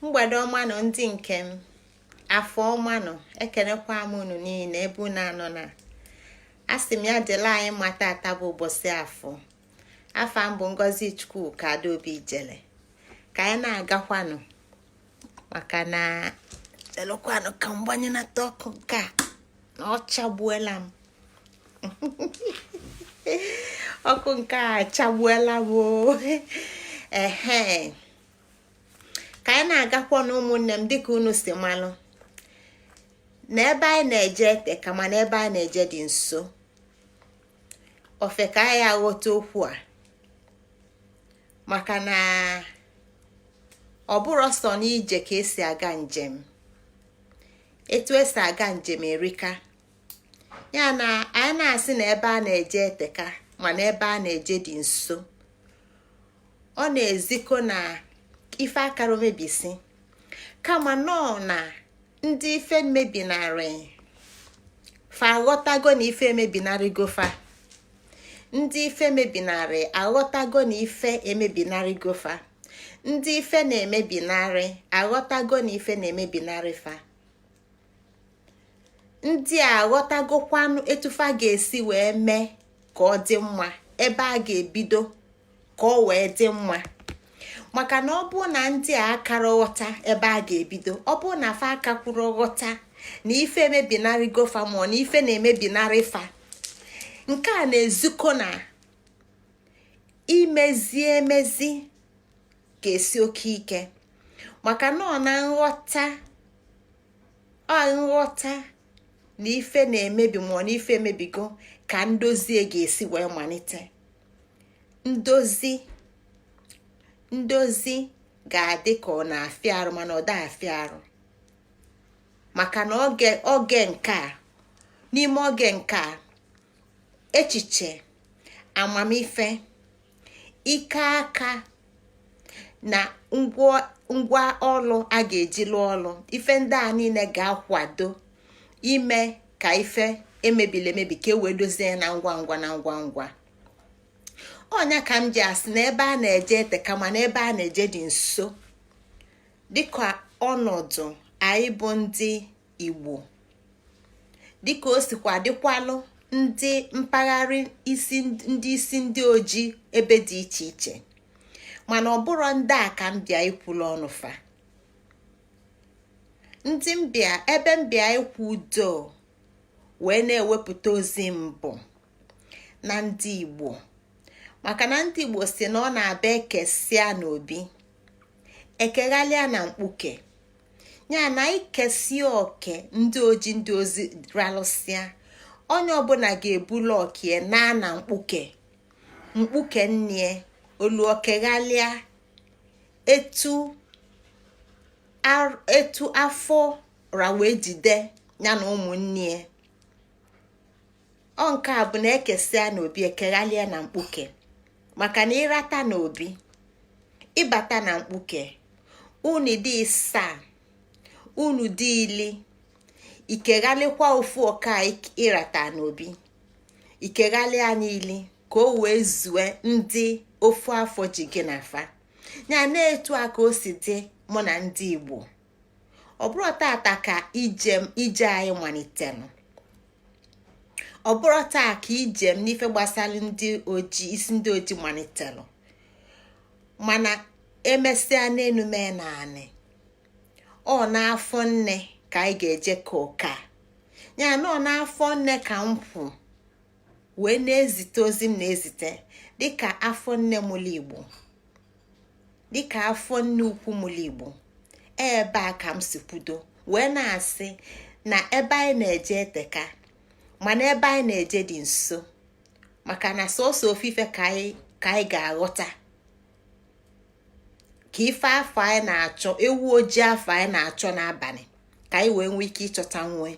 mgbede ọma nọ ndị nke m, afọ ọma nọ, ekenekwa m unu niile ebe unu anọ na asị m ya dịla anyị mata ata bụ ụbọchị afọ mbụ Ngozi Chukwuka Adaobi Ijele ka anyị na-agakwanụ maka na elokwanụ ka mgbanye na ọkụ nke na ọ chagbuola m ọkụ nke a chagbuola m ehe ka anyị na-agakwa na ụmụnne m dịka unu si malụ na ebe anyị na-eje ete kama na ebe anyị na-eje dị nso ofe ka anyị aghọta okwu a maka na ọ bụrụ sọ n'ije ka esi aga njem, etu esi aga njem erika ya na anyị na-asị na ebe a na-eje eteka mana ebe a na-eje dị nso. Ọ na-ezikọ na ife akara mebisi kama nọ na ndị ife mebinarị fa aghọtago na ife emebinarịgo fa, ndị ife mebinarị aghọtago na ife emebinarịgo fa, ndị ife na-emebinarị aghọtago na ife na-emebinarị fa, ndị a aghọtagokwanụ etufa ga-esi wee mee ka ọ dị mma, ebe a ga-ebido ka ọ wee dị mma. Maka na ọ bụ na ndị a akara ghọta ebe a ga-ebido, ọ bụ na fa akakwuru ghọta na ife emebinarịgo fa ma na ife na-emebinarị fa, nke a na-ezukọ na imezi emezi ga-esi oke ike. Maka na ọ na nghọta na ife na-emebi ma na ife emebigo ka ndozie ga-esi wee malite. Ndozi ga-adị ka ọ na-afịa arụ mana ọ da afịa arụ, maka na oge nke a, n'ime oge nke a, echiche, amamife, ike aka na ngwa ọlụ a ga-eji lụọ ọlụ, ife ndị a niile ga-akwado ime ka ife emebili emebi ka e wee dozie na ngwa ngwa. Ọnya ka m ji asị na ebe a na-eje ete kama na ebe a na-eje dị nso, dịka ọnọdụ anyị bụ ndị Igbo, dịka o sikwa dịkwalụ ndị mpaghara isi ndị ojii ebe dị iche iche, mana ọ bụrụ ndị a ka m bịa ikwulu ọnụ fa. Ndị mbịa ebe mbịa ikwu udo wee na-ewepụta ozi mbụ na ndị Igbo, maka na ndị Igbo si na ọ na-abịa ekesịa n'obi ekeghalịa na mkpuke, ya na ikesie oke ndị ozi ralụsịa, onye ọbụla ga-ebulu okie na mkpuke nnie olu okeghalịa etu afọ ra wee jide ya na ụmụnne. Ọ nke a bụ na ekesịa n'obi ekeghalịa na mkpuke, maka na ịrata n'obi ịbata na mkpuke, unu dị isaa, unu dị ili, ikeghalịkwa ofu ọka ịrata n'obi, ikeghalịa n'ili ka o wee zue ndị ofu afọ ji gị na fa. Ya na-etu a ka o si dị mụ na ndị Igbo. Ọ bụrụ tata ka ije anyị malitere, ọ bụrụ taa ka ijem n'ife gbasara isi ndị ojii malitere, mana emesịa n'enume naanị ọ n'afọ nne ka anyị ga-eje ka ụka, ya na ọ n'afọ nne ka m kwụ wee na-ezite ozi m na-ezite dịka afọ nne mụlụ Igbo, dịka afọ nne ukwu mụlụ Igbo. Ebe a ka m si kwudo wee na-asị na ebe anyị na-eje eteka mana ebe anyị na-eje dị nso, maka na sọsọ ofufe ka anyị ga-aghọta ka ife afọ anyị na-achọ, ewu ojii afọ anyị na-achọ n'abalị ka anyị wee nwee ike ịchọta nwe.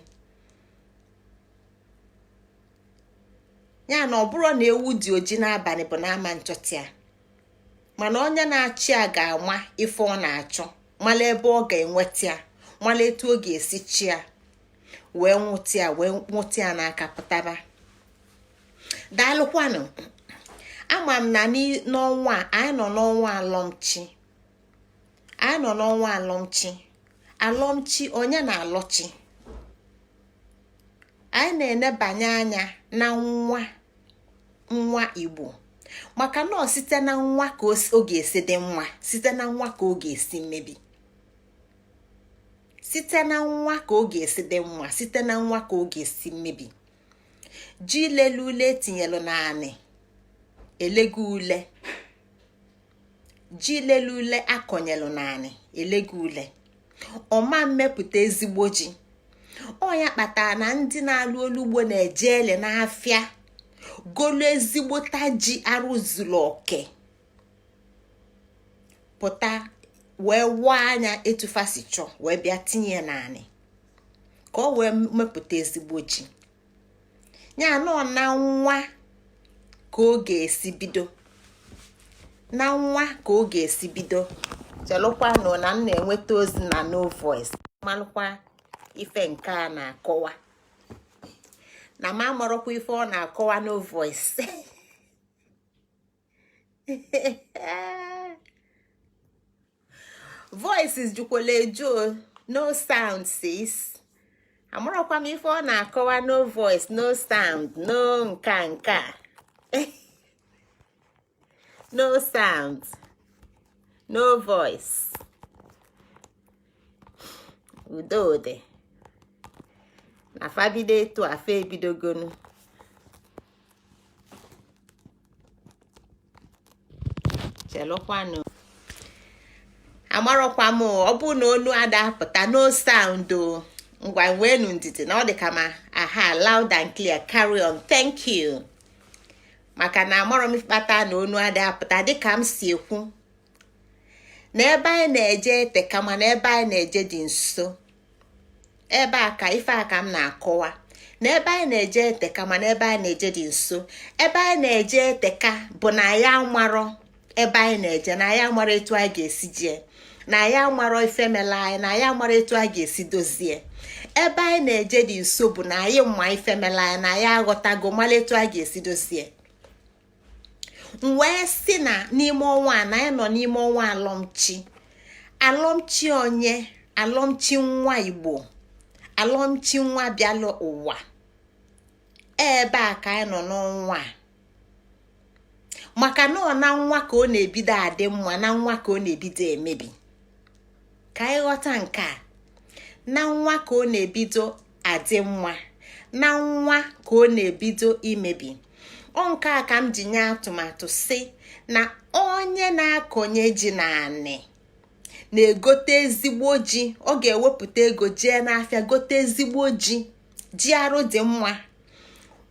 Ya na ọ bụrụ na ewu dị ojii n'abalị bụ na ama nchọta ya, mana onye na-achị ya ga-ama ife ọ na-achọ, mala ebe ọ ga-enweta ya, mala etu ọ ga-esi chi ya wee nwụta ya n'aka pụtaba. Daalụkwanụ. Ama m na n'ọnwa a anyị nọ n'ọnwa alọmchi, anyị nọ n'ọnwa alọmchi onye na-alọchi. Anyị na-enebanye anya na nwa Igbo maka na ọ site na nwa ka ọ ga-esi dị nwa, site na nwa ka ọ ga-esi mmebi, site na nwa ka ọ ga-esi dị nwa, site na nwa ka ọ ga-esi mmebi. Ji lele ule etinyelu naanị elego ule, ji lele ule akọnyelu naanị elego ule, ọma mmepụta ezigbo ji. Ọ ya kpatara na ndị na-alụ olugbo na-eje ele n'afịa golu ezigbota ji arụzuru oke, pụta wee waa anya etufasi chọọ wee bịa tinye naanị ka ọ wee mepụta ezigbo ji. Ya nọ na nwa ka ọ ga-esi bido, na nwa ka ọ ga-esi bido. Chelụkwanụ na m na-enweta ozi na no voice, malụkwa ife nke a na-akọwa na ma amarọkwa ife ọ na-akọwa no voice. Voices jukwala eju, no sound sis. Amarọkwa m ife ọ na-akọwa no voice, no sound, no nka no sound, no voice. Udode na fabido etu afa ebidogonu. Chelụkwanụ amarọkwa m ọ bụ na onu ada apụta no sound o, ngwa wenu ndidi na ọ dị kama aha loud and clear, carry on, thank you. Maka na amarọ m ikpata na onu ada apụta dịka m si ekwu na ebe anyị na-eje ete kama na ebe anyị na-eje dị nso. Ebe a ka ife a ka m na-akọwa na ebe anyị na-eje ete kama na ebe anyị na-eje dị nso. Ebe anyị na-eje ete ka bụ na ya amarọ ebe anyị na-eje, na ya amarọ etu anyị ga-esi jee, na ya amarọ ife mela anyị, na ya amarọ etu anyị ga-esi dozie. Ebe anyị na-eje dị nso bụ na anyị mma ife mela anyị, na ya aghọtago mala etu anyị ga-esi dozie. Wee si na n'ime ọnwa a na anyị nọ n'ime ọnwa alọmchi onye, alọmchi nwa Igbo, alọmchi nwa bịala ụwa. Ebe a ka anyị nọ n'ọnwa a, maka na ọ na nwa ka ọ na-ebido adị mma, na nwa ka ọ na-ebido emebi. Ka anyị ghọta nke a, na nwa ka ọ na-ebido adị mma, na nwa ka ọ na-ebido imebi. Ọ nke a ka m ji nye atụmatụ si na onye na-akọnye ji naanị na-egote ezigbo ji. Ọ ga-ewepụta ego jee n'afịa gote ezigbo ji arụ dị mma,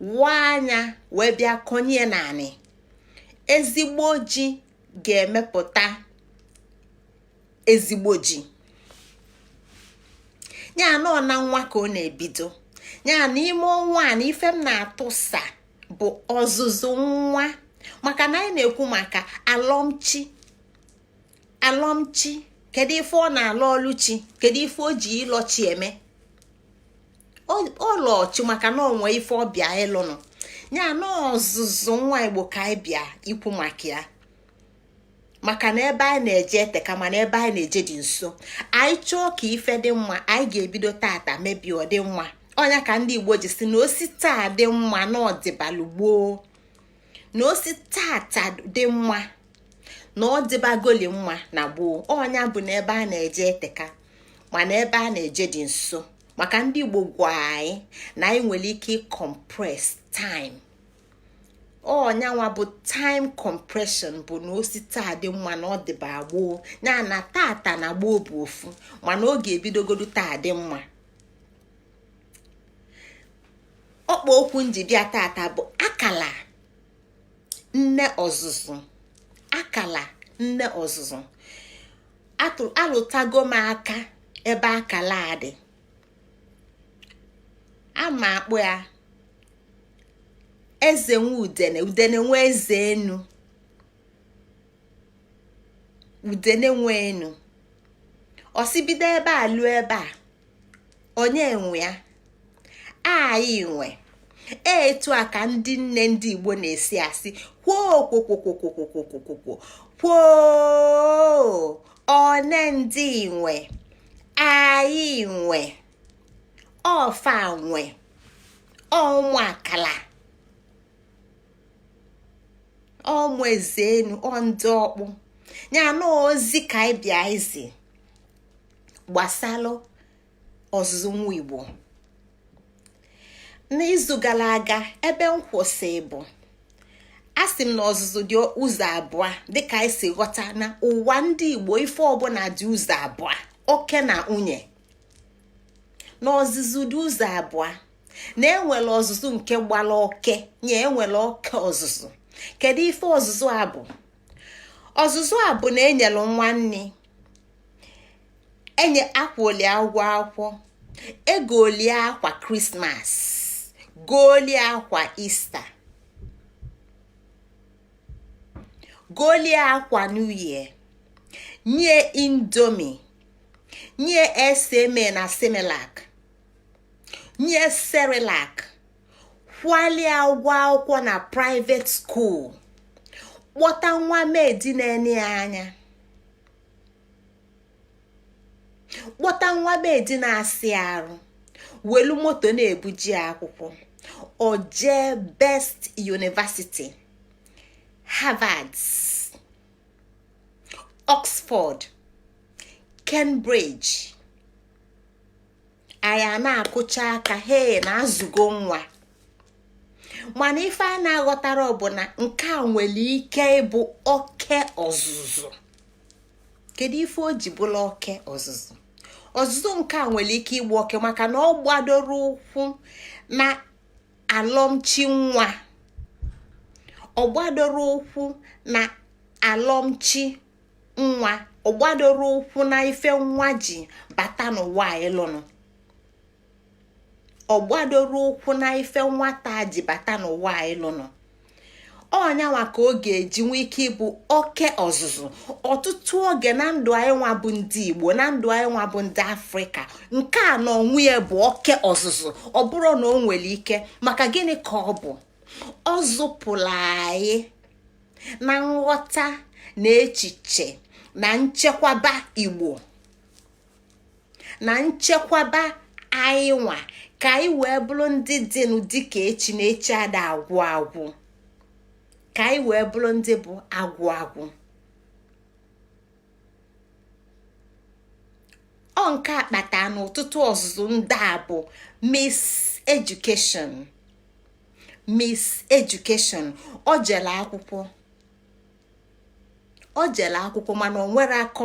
waa anya wee bịa kọnye naanị. Ezigbo ji ga-emepụta ezigbo ji. Ya nọ na nwa ka ọ na-ebido. Ya n'ime ọnwa a na ife m na-atụsa bụ ọzụzụ nwa, maka na anyị na-ekwu maka alọmchi. Kedu ife ọ na-alọ ọlụchi? Kedu ife o ji ịlọchi eme? Ọlọchi maka na onwe ife ọbịa ịlụnụ. Ya na ọzụzụ nwa Igbo ka anyị bịa ikwu maka ya, maka na ebe anyị na-eje ete kama na ebe anyị na-eje dị nso. Anyị chọọ ka ife dị mma, anyị ga-ebido tata mebie ọ dị mma. Ọnya ka ndị Igbo ji si na osi taa dị mma na ọdịbalụ gboo, na osi tata dị mma na ọdịbagoli mma na gboo. Ọnya bụ na ebe a na-eje eteka mana ebe a na-eje dị nso. Maka ndị Igbo gwa anyị na anyị nwere ike compress time. Ọnyanwa bụ time compression, bụ na osi taa dị mma na ọdịba gboo. Ya na tata na gboo bụ ofu, mana ọ ga-ebidogodu taa dị mma. Ọkpa okwu njibịa tata bụ akala nne ọzụzụ. Akala nne ọzụzụ. Alụtago m aka ebe akala dị. Ama akpụ ya eze nwe udene nwe eze enu, udene nwe enu. Osibido ebe a lụọ ebe a, onye enwe ya anyị nwe. Etu a ka ndị nne ndị Igbo na-esi asị kwoo kwoo one ndị nwe anyị nwe ọfa nwe ọnwụ akala ọmụ ezenu ndị ọkpụ ya na ozi ka anyị bịa izi gbasalụ ọzụzụ nwa Igbo. N'izu gara aga ebe m kwụsị bụ asị m na ọzụzụ dị ụzọ abụọ dịka anyị si ghọta na ụwa ndị Igbo ife ọbụla dị ụzọ abụọ, oke na nwunye. Na ọzụzụ dị ụzọ abụọ, na enwere ọzụzụ nke gbara oke nye enwere oke ọzụzụ. Kedu ife ọzụzụ a bụ? Ọzụzụ a bụ na enyelụ nwanne enye akwụli ụgwọ akwụkwọ, egoli akwa Krismas, goli akwa Ista, goli akwa New Year, nye Indomie, nye SMA na Similac, nye Cerelac, kwalia ụgwọ akwụkwọ na private school, kpọta nwa medi na-enye anya, kpọta nwa medi na-asị arụ, welu moto na-ebuji akwụkwọ, o jee best university, Harvard, Oxford, Cambridge. Aya na-akụcha aka he na-azụgo nwa. Mana ife a na-aghọtara ọ bụ na nke a nwere ike ịbụ oke ọzụzụ. Kedu ife o ji bụla oke ọzụzụ? Ọzụzụ nke a nwere ike ịgba oke maka na ọ gbadoro ụkwụ na alọmchi nwa. Ọ gbadoro ụkwụ na alọmchi nwa. Ọ gbadoro ụkwụ na ife nwa ji bata n'ụwa ịlụnụ. Ọ gbadoro ụkwụ na ife nwata ji bata n'ụwa ịlụnụ. Ọnyanwa ka ọ ga-eji nwee ike ịbụ oke ọzụzụ. Ọtụtụ oge na ndụ anyị nwa bụ ndị Igbo, na ndụ anyị nwa bụ ndị Afrịka, nke a na onwe ya bụ oke ọzụzụ. Ọ bụrụ na o nwere ike, maka gịnị ka ọ bụ? Ọ zụpụla anyị na nghọta na echiche na nchekwaba Igbo, na nchekwaba anyị nwa, ka anyị wee bụrụ ndị dịnụ dịka echi na echi ada agwụ agwụ, ka anyị wee bụrụ ndị bụ agwụ agwụ. Ọ nke akpata n'ụtụtụ ọzụzụ ndị a bụ Miss Education. Ọ jere akwụkwọ mana o nwere akọ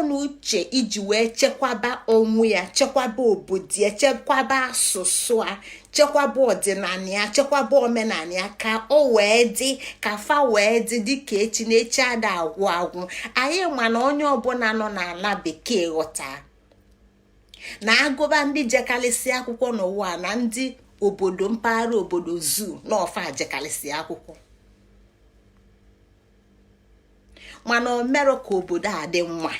na uche iji wee chekwaba onwe ya, chekwaba obodo ya, chekwaba asụsụ a, chekwaba ọdịnala ya, chekwaba omenala ya, ka o wee dị, ka fa wee dị dịka echi na echi ada agwụ agwụ. Anyị mana onye ọbụla nọ n'ala bekee ghọta na agụba ndị jekalịsị akwụkwọ n'ụwa na ndị obodo mpaghara obodo zoo na ọfa jekalịsị akwụkwọ, mana o mere ka obodo a dị mma.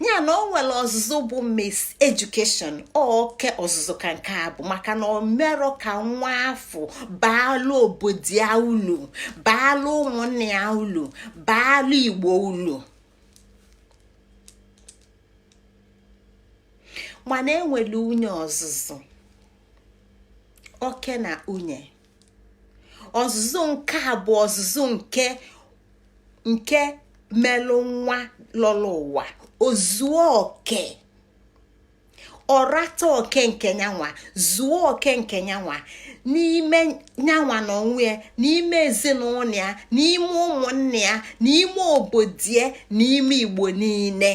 Ya na o nwere ọzụzụ bụ Miss Education, oke ọzụzụ ka nke a bụ maka na o mere ka nwa afọ baalụ obodo ya ulu, baalụ ụmụnne ya ulu, baalụ Igbo ulu. Mana enwere unye ọzụzụ oke na unye. Ọzụzụ nke a bụ ọzụzụ nke melụ nwa lọrọ ụwa, ozuo oke, ọrata oke nke nyanwa, zuo oke nke nyanwa n'ime nyanwa na onwe ya, n'ime ezinụlọ ya, n'ime ụmụnne ya, n'ime obodo ya, n'ime Igbo niile.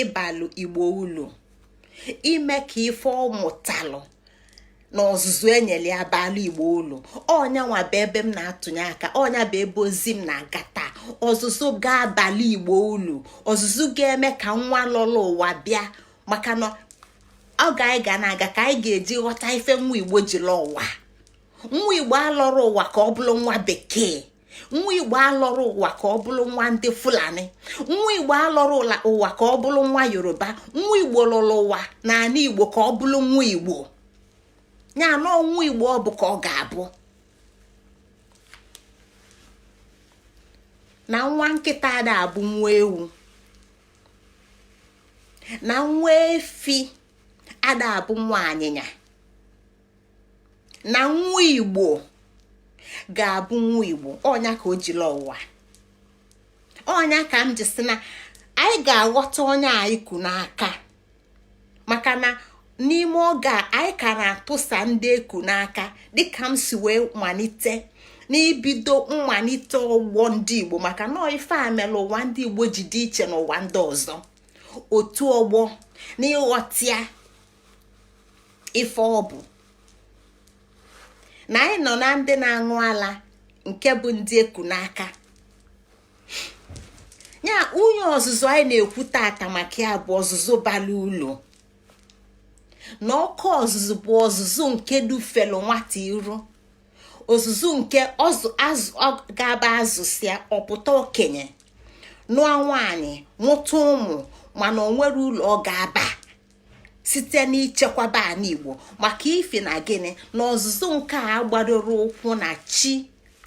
Ịbalụ Igbo ulu, ime ka ife ọ mụtalụ na ọzụzụ enyere ya balụ Igbo ulu. Ọnyanwa bụ ebe m na-atụnye aka, ọnya bụ ebe ozi m na-aga taa. Ọzụzụ ga-abalị Igbo ulu, ọzụzụ ga-eme ka nwa lọrọ ụwa bịa, maka na ọ ga na-aga ka anyị ga-eji ghọta ife nwa Igbo ji lọọ ụwa. Nwa Igbo alọrọ ụwa ka ọ bụrụ nwa bekee, nwa Igbo alọrọ ụwa ka ọ bụrụ nwa ndị Fulani, nwa Igbo alọrọ ụwa ka ọ bụrụ nwa Yoruba, nwa Igbo lọrọ ụwa n'ala Igbo ka ọ bụrụ nwa Igbo. Ya na ọnwụ Igbo ọ bụ ka ọ ga-abụ. na nwa nkịta ada abụ nwa ewu, na nwa efi ada abụ nwa anyịnya, na nwa Igbo ga-abụ nwa Igbo. Ọnya ka o jiri ụwa. Ọnya ka m ji sị na anyị ga-aghọta onye anyị kụ n'aka, maka na n'ime oge a anyị ka na-atụsa ndị eku n'aka dịka m si wee malite n'ibido mmalite ọgbọ ndị Igbo, maka na ife a mere ụwa ndị Igbo ji dị iche n'ụwa ndị ọzọ. Otu ọgbọ na ịghọtịa ife ọ bụ na anyị nọ na ndị na-aṅụ ala nke bụ ndị eku n'aka. Ya onye ọzụzụ anyị na-ekwu tata maka ya bụ ọzụzụ bara ụlọ, na ọkụ ọzụzụ bụ ọzụzụ nke dufelu nwata iru, ọzụzụ nke ga-aba azụsịa ọpụta okenye, nụọ nwaanyị, mụta ụmụ, mana o nwere ụlọ ọ ga-aba site n'ichekwaba ala Igbo. Maka ife na gịnị na ọzụzụ nke a gbadoro ụkwụ na chi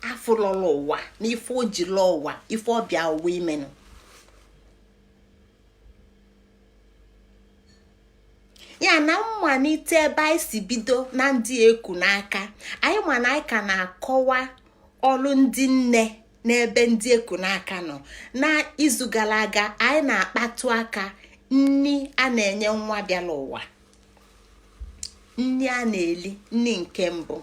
afụlọla ụwa na ife o ji lụọ ụwa, ife ọbịa ụwa imenụ. Ya na mmalite ebe anyị si bido na ndị eku n'aka, anyị ma na anyị ka na-akọwa ọlụ ndị nne n'ebe ndị eku n'aka nọ. Na izu gara aga anyị na-akpatụ aka nni a na-enye nwa bịala ụwa, nni a na-eli, nni nke mbụ.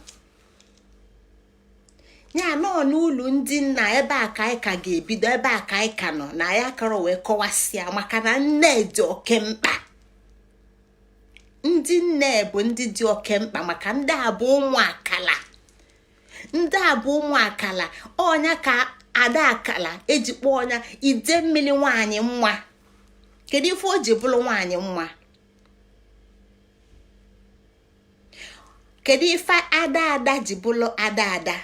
Ya nọ n'ụlọ ndị nna, ebe a ka anyị ka ga-ebido, ebe a ka anyị ka nọ na ya kọrọ wee kọwasịa, maka na nne dị oke mkpa. Ndị nne bụ ndị dị oke mkpa, maka ndị a bụ ụmụ akala. Ndị a bụ ụmụ akala. Ọnya ka ada akala eji kpọọ ọnya ide mmiri nwaanyị nwa. Kedu ife o ji bụrụ nwaanyị nwa? Kedu ife ada ji bụrụ ada?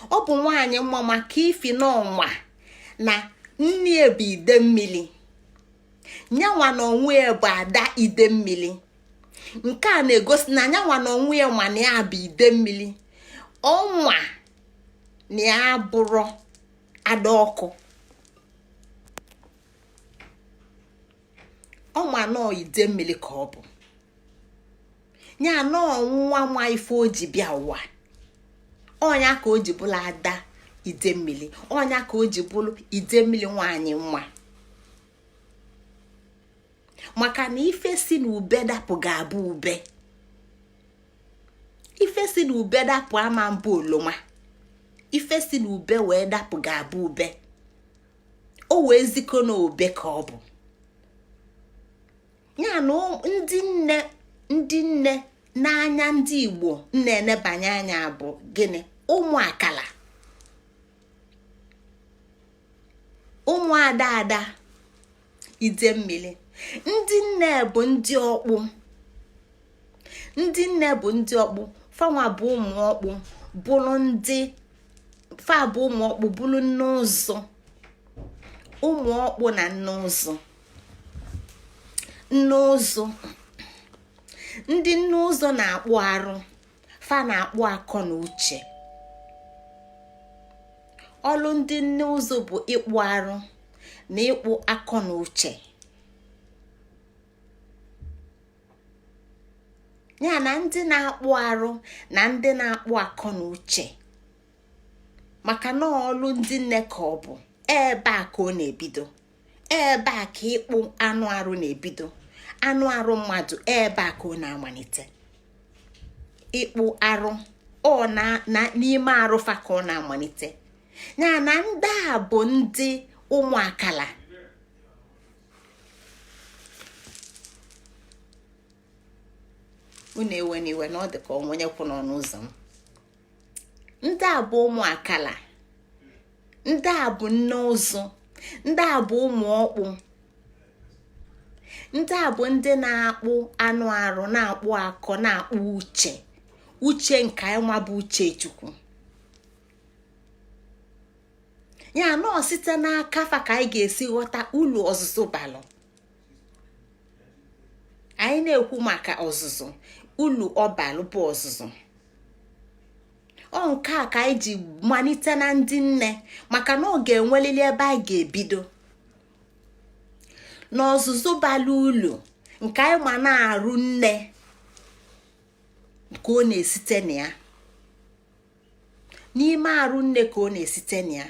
Ọ bụ nwaanyị nwa maka ifi n'ọnwa na nne bụ ide mmiri, nyanwa na onwe ya bụ ada ide mmiri. Nke a na-egosi na nyanwa na onwe ya ma na ya bụ ide mmiri, ọnwa na ya bụrụ ada ọkụ. Ọnwa nọ ide mmiri ka ọ bụ. Ya nọ nwa nwa ife o ji bịa ụwa. Ọnya ka o ji bụrụ ada ide mmiri, ọnya ka o ji bụrụ ide mmiri nwaanyị nwa. Maka na ife si n'ube dapụ ga-abụ ube. Ife si n'ube dapụ ama mbụ oloma. Ife si n'ube wee dapụ ga-abụ ube. O wee ziko n'ube ka ọ bụ. Ya na ndị nne n'anya ndị Igbo na-enebanye anya bụ gịnị? Ụmụ akala, ụmụ ada ide mmiri. Ndị nne bụ ndị ọkpụ. Ndị nne bụ ndị ọkpụ. Fanwa bụ ụmụ ọkpụ, bụrụ ndị fa bụ ụmụ ọkpụ, bụrụ nne ụzọ. Ụmụ ọkpụ na nne ụzọ. Nne ụzọ. Ndị nne ụzọ na-akpụ arụ, fa na-akpụ akọ na uche. Ọlụ ndị nne ụzọ bụ ịkpụ arụ na ịkpụ akọ na uche. Ya na ndị na-akpụ arụ na ndị na-akpụ akọ na uche, maka na ọlụ ndị nne ka ọ bụ. Ebe a ka ọ na-ebido. Ebe a ka ịkpụ anụ arụ na-ebido. Anụ arụ mmadụ, ebe a ka ọ na-amalite. Ịkpụ arụ ọ na n'ime arụ fa ka ọ na-amalite. Ya na ndị a bụ ndị ụmụ akala. Unu ewe n'iwe na ọ dị ka onwenye kwụ n'ọnụ ụzọ m. Ndị a bụ ụmụ akala. Ndị a bụ nne ụzụ. Ndị a bụ ụmụ ọkpụ. Ndị a bụ ndị na-akpụ anụ arụ, na-akpụ akọ, na-akpụ uche. Uche nke nwa bụ uche Chukwu. Ya nọọ site n'aka fa ka anyị ga-esi ghọta ụlọ ọzụzụ balụ. Anyị na-ekwu maka ọzụzụ, ụlọ ọbalụ bụ ọzụzụ. ọ nke a ka anyị ji malite na ndị nne maka na ọ ga-enwelili ebe anyị ga-ebido n'ọzụzụ bara ulu nke anyị ma na-arụ nne ka ọ na-esite na ya n'ime arụ nne ka ọ na-esite na ya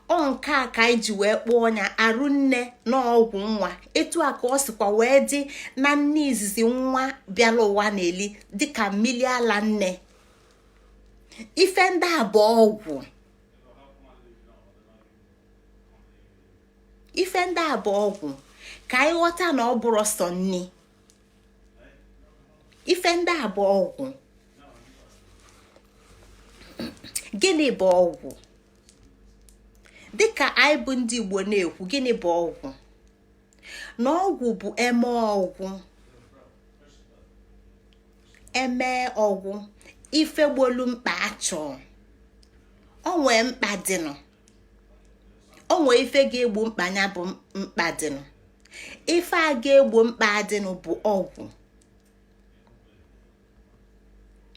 ọ nke a ka anyị ji wee kpọọ ya arụ nne na ọgwụ nwa etu a ka ọ sikwa wee dị na nne izizi nwa bịara ụwa na-eli dịka mmiri ala nne ife ndị a bụ ọgwụ ife ndị a bụ ọgwụ ka anyị ghọta na ọ bụrụ sọ nni ife ndị a bụ ọgwụ gịnị bụ ọgwụ dịka anyị bụ ndị Igbo na-ekwu gịnị bụ ọgwụ na ọgwụ bụ eme ọgwụ ife gbolu mkpa achọ o nwee mkpa dịnụ o nwee ife ga-egbo mkpa ya bụ mkpa dịnụ ife a ga-egbo mkpa dịnụ bụ ọgwụ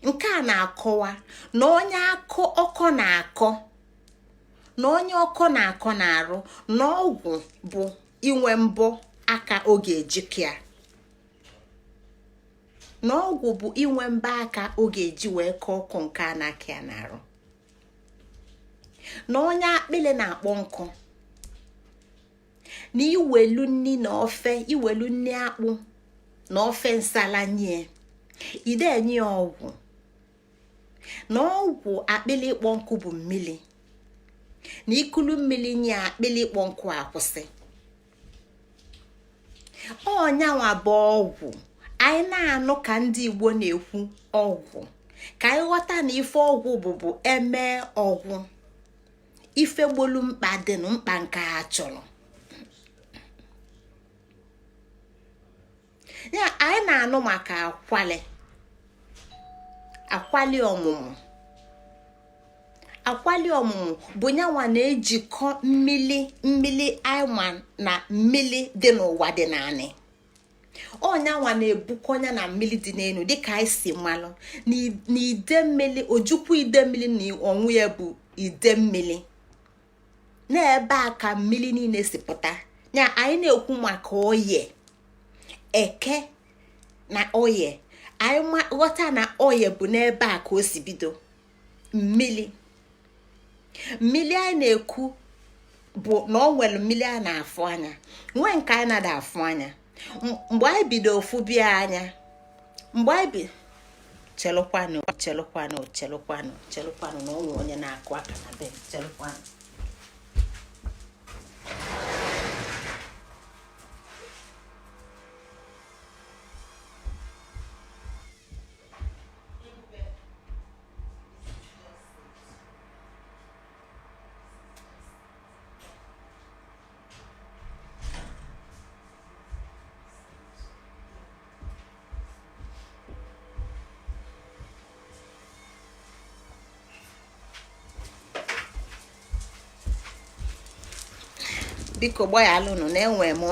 nke a na-akọwa na onye ọkọ na-akọ na onye ọkọ na-akọ na-arụ na ọgwụ bụ inwe mbọ aka oge ejikịa na ọgwụ bụ inwe mbọ aka oge eji wee kọọ ọkụ nke a na-akịa na-arụ na onye akpịlị na-akpọ nkụ na iwelu nni na ofe iwelu nni akpụ na ofe nsala nye ide enye ya ọgwụ na ọgwụ akpịlị ịkpọ nkụ bụ mmiri na ikulu mmiri nye akpịlị ịkpọ nkụ akwụsị ọnyanwa bụ ọgwụ anyị na-anụ ka ndị Igbo na-ekwu ọgwụ ka anyị ghọta na ife ọgwụ bụ eme ọgwụ ife gbolu mkpa dịnụ mkpa nke ha chọrọ ya anyị na-anụ maka akwali ọmụmụ bụ nyanwa na-ejikọ mmili aịma na mmili dị n'ụwa dị naanị ọnyanwa na-ebukọ ya na mmili dị n'elu dịka anyị si malụ na ide mmili ojukwu ide mmili na ọnwụ ya bụ ide mmili n'ebe a ka mmili niile si pụta ya anyị na-ekwu maka oye eke na oye anyị ghọta na oye bụ n'ebe a ka o si bido mmili anyị na-ekwu bụ na ọ nwere mmili a na-afụ anya nwee nke anyị na-ada afụ anya mgbe anyị bido ofu bịa anya mgbe anyị bi chelụkwanụ na onwe onye na-akụ aka na be chelụkwanụ biko gbaghalụnụ na enwe m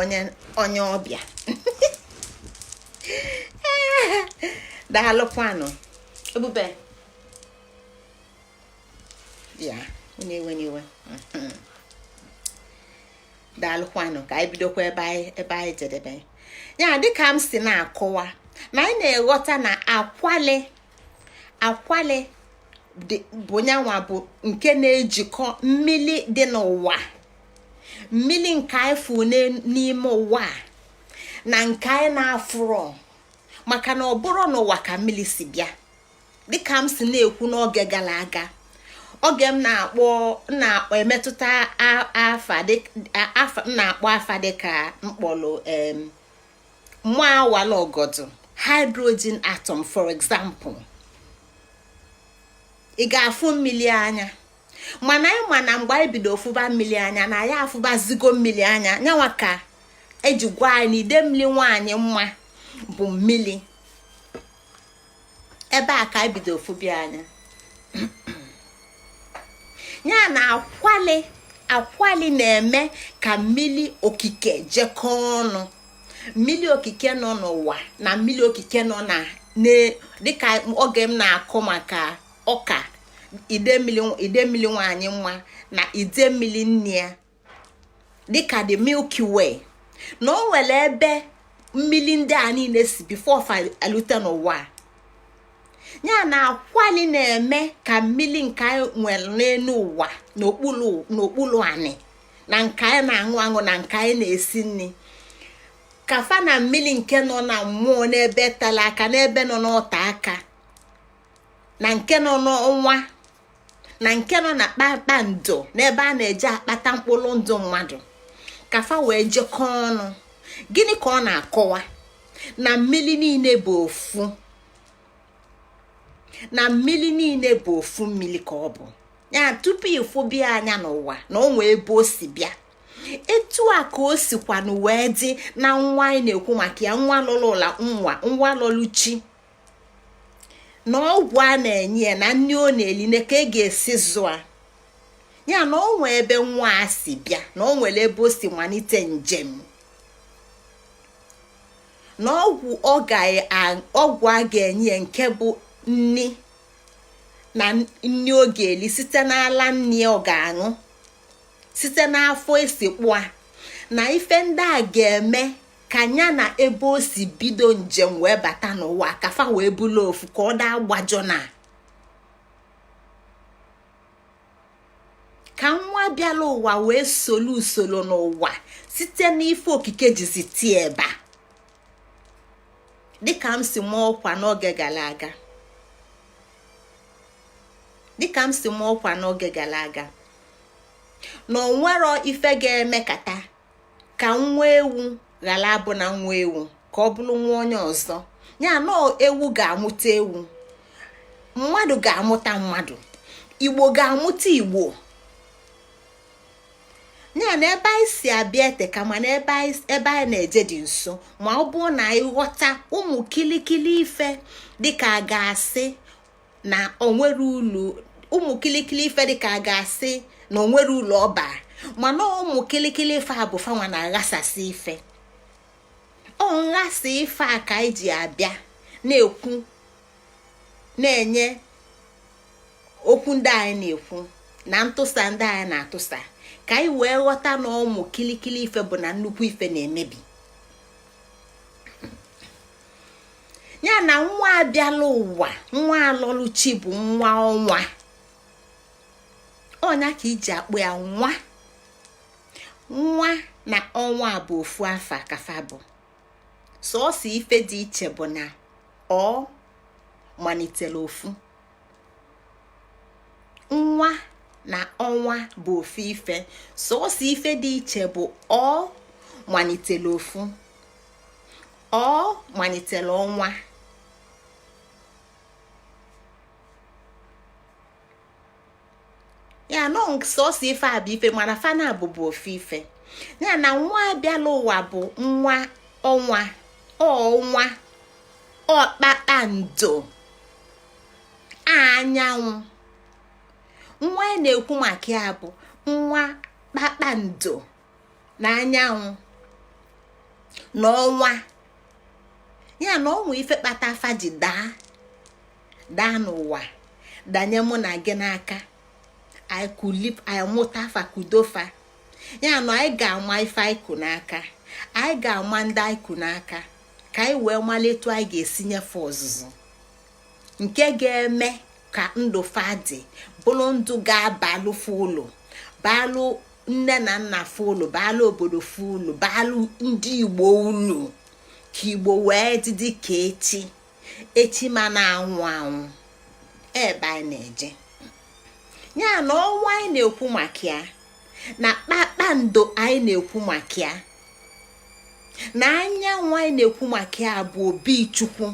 onye ọbịa daalụkwanụ Ebube ya iwe daalụkwanụ ka anyị bidokwa ebe anyị jedebe ya dịka m si na-akọwa na anyị na-eghọta na akwali bụ nyanwa bụ nke na-ejikọ mmili dị n'ụwa mmili nke anyị fụ n'ime ụwa na nke anyị na-afụrọ maka na ọ bụrụ n'ụwa ka mmili si bịa dịka m si na-ekwu n'oge gara aga oge m na-akpọ emetụta afa dịka mkpọrọ mmụọ awala ọgọdụ hydrogen atom for example ị ga-afụ mmili anya mana anyị ma na mgbe anyị bido ofụba mmili anya na ya afụbazigo mmili anya nyanwa ka eji gwa anyị na ide mmili nwaanyị mma bụ mmili ebe a ka anyị bido ofụbia anya ya na akwali na-eme ka mmili okike jekọọ ọnụ mmili okike nọ n'ụwa na mmili okike nọ na dịka oge m na-akụ maka ọka ide mmiri nwaanyị nwa na ide mmiri nne ya dịka the Milky Way, na o nwere ebe mmiri ndị a niile si before fa alute n'ụwa. Ya na akwali na-eme ka mmiri nke anyị nwere n'elu ụwa n'okpuru anị na nke anyị na-aṅụ na nke anyị na-esi nri, kafa na mmiri nke nọ na mmụọ n'ebe tala aka, n'ebe nọ n'ọta aka, na nke nọ n'ọnwa, na nke nọ na kpakpando, n'ebe a na-eje akpata mkpụrụ ndụ mmadụ, kafa wee jekọọ ọnụ. Gịnị ka ọ na-akọwa? Na mmiri niile bụ ofu, na mmiri niile bụ ofu mmiri ka ọ bụ. Ya tupu ịfụ bịa anya n'ụwa na o nwee ebe o si bịa, etu a ka o sikwanụ wee dị na nwa anyị na-ekwu maka ya, nwa lọlụla nwa lọlụchi, na ọgwụ a na-enye ya na nri ọ na-eline ka e ga-esi zụa ya, na o nwee ebe nwa a si bịa, na o nwere ebe o si malite njem, na ọgwụ a ga-enye nke bụ nni na nni ọ ga-eli site n'ala nni ọ ga-aṅụ, site n'afọ esikpụ a, na ife ndị a ga-eme ka nya na ebe o si bido njem wee bata n'ụwa kafa wee bụla ofu, ka ọ daa gbajọ na ka nwa bịala ụwa wee solu usoro n'ụwa site n'ife okike jizi tie ebe a. Dịka m si mụọ ọkwa n'oge gara aga, na onwero ife ga-emekata ka nwa ewu ghara abụ na nwa ewu ka ọ bụrụ nwa onye ọzọ. Ya na ewu ga-amụta ewu, mmadụ ga-amụta mmadụ, igbo ga-amụta igbo. Ya na ebe anyị si abịa ete kama na ebe anyị na-eje dị nso, ma ọ bụrụ na anyị ghọta ụmụ kilikili ife dịka a ga-asị na onwere ụlọ, ụmụ kilikili ife dịka a ga-asị na onwere ụlọ ọba, mana ụmụ kilikili ife a bụ fanwa na-aghasasị ife. Ọ nghasa ife a ka anyị ji abịa na-ekwu, na-enye okwu ndị anyị na-ekwu na ntụsa ndị anyị na-atụsa, ka anyị wee ghọta na ụmụ kilikili ife bụ na nnukwu ife na-emebi. Ya na nwa abịala ụwa, nwa alọlụchi bụ nwa ọnwa, ọnya ka iji akpụ ya nwa na ọnwa bụ ofu afa kafa bụ. Sọọsọ ife dị iche bụ na ọ malitere ofu. Nwa na ọnwa bụ ofu ife, sọọsọ ife dị iche bụ ọ malitere ofu, ọ malitere ọnwa. Ya nọ sọọsọ ife a bụ ife, mana fana bụ ofu ife. Ya na nwa abịala ụwa bụ nwa ọnwa, ọnwa, ọkpakpando, anyanwụ. Nwa a na-ekwu maka ya bụ nwa kpakpando na anyanwụ na ọnwa. Ya na ọnwa ife kpata afa ji daa n'ụwa, danye mụ na gị n'aka, anyị mụta afa kudofa. Ya na anyị ga-ama ife anyị kụ n'aka, anyị ga-ama ndị anyị kụ n'aka, ka anyị wee malite anyị ga-esi nyefe ọzụzụ nke ga-eme ka ndụ fadị bụrụ ndụ ga-abalụ fụlụ, balụ nne na nna fụlụ, balụ obodo fụlụ, balụ ndị igbo ụlọ, ka igbo wee dịdị ka echi ma na-anwụ ebe anyị na-eje. Ya na ọnwa anyị na-ekwu maka ya, na kpakpando anyị na-ekwu maka ya, na anyanwụ anyị na-ekwu maka ya bụ obi chukwu.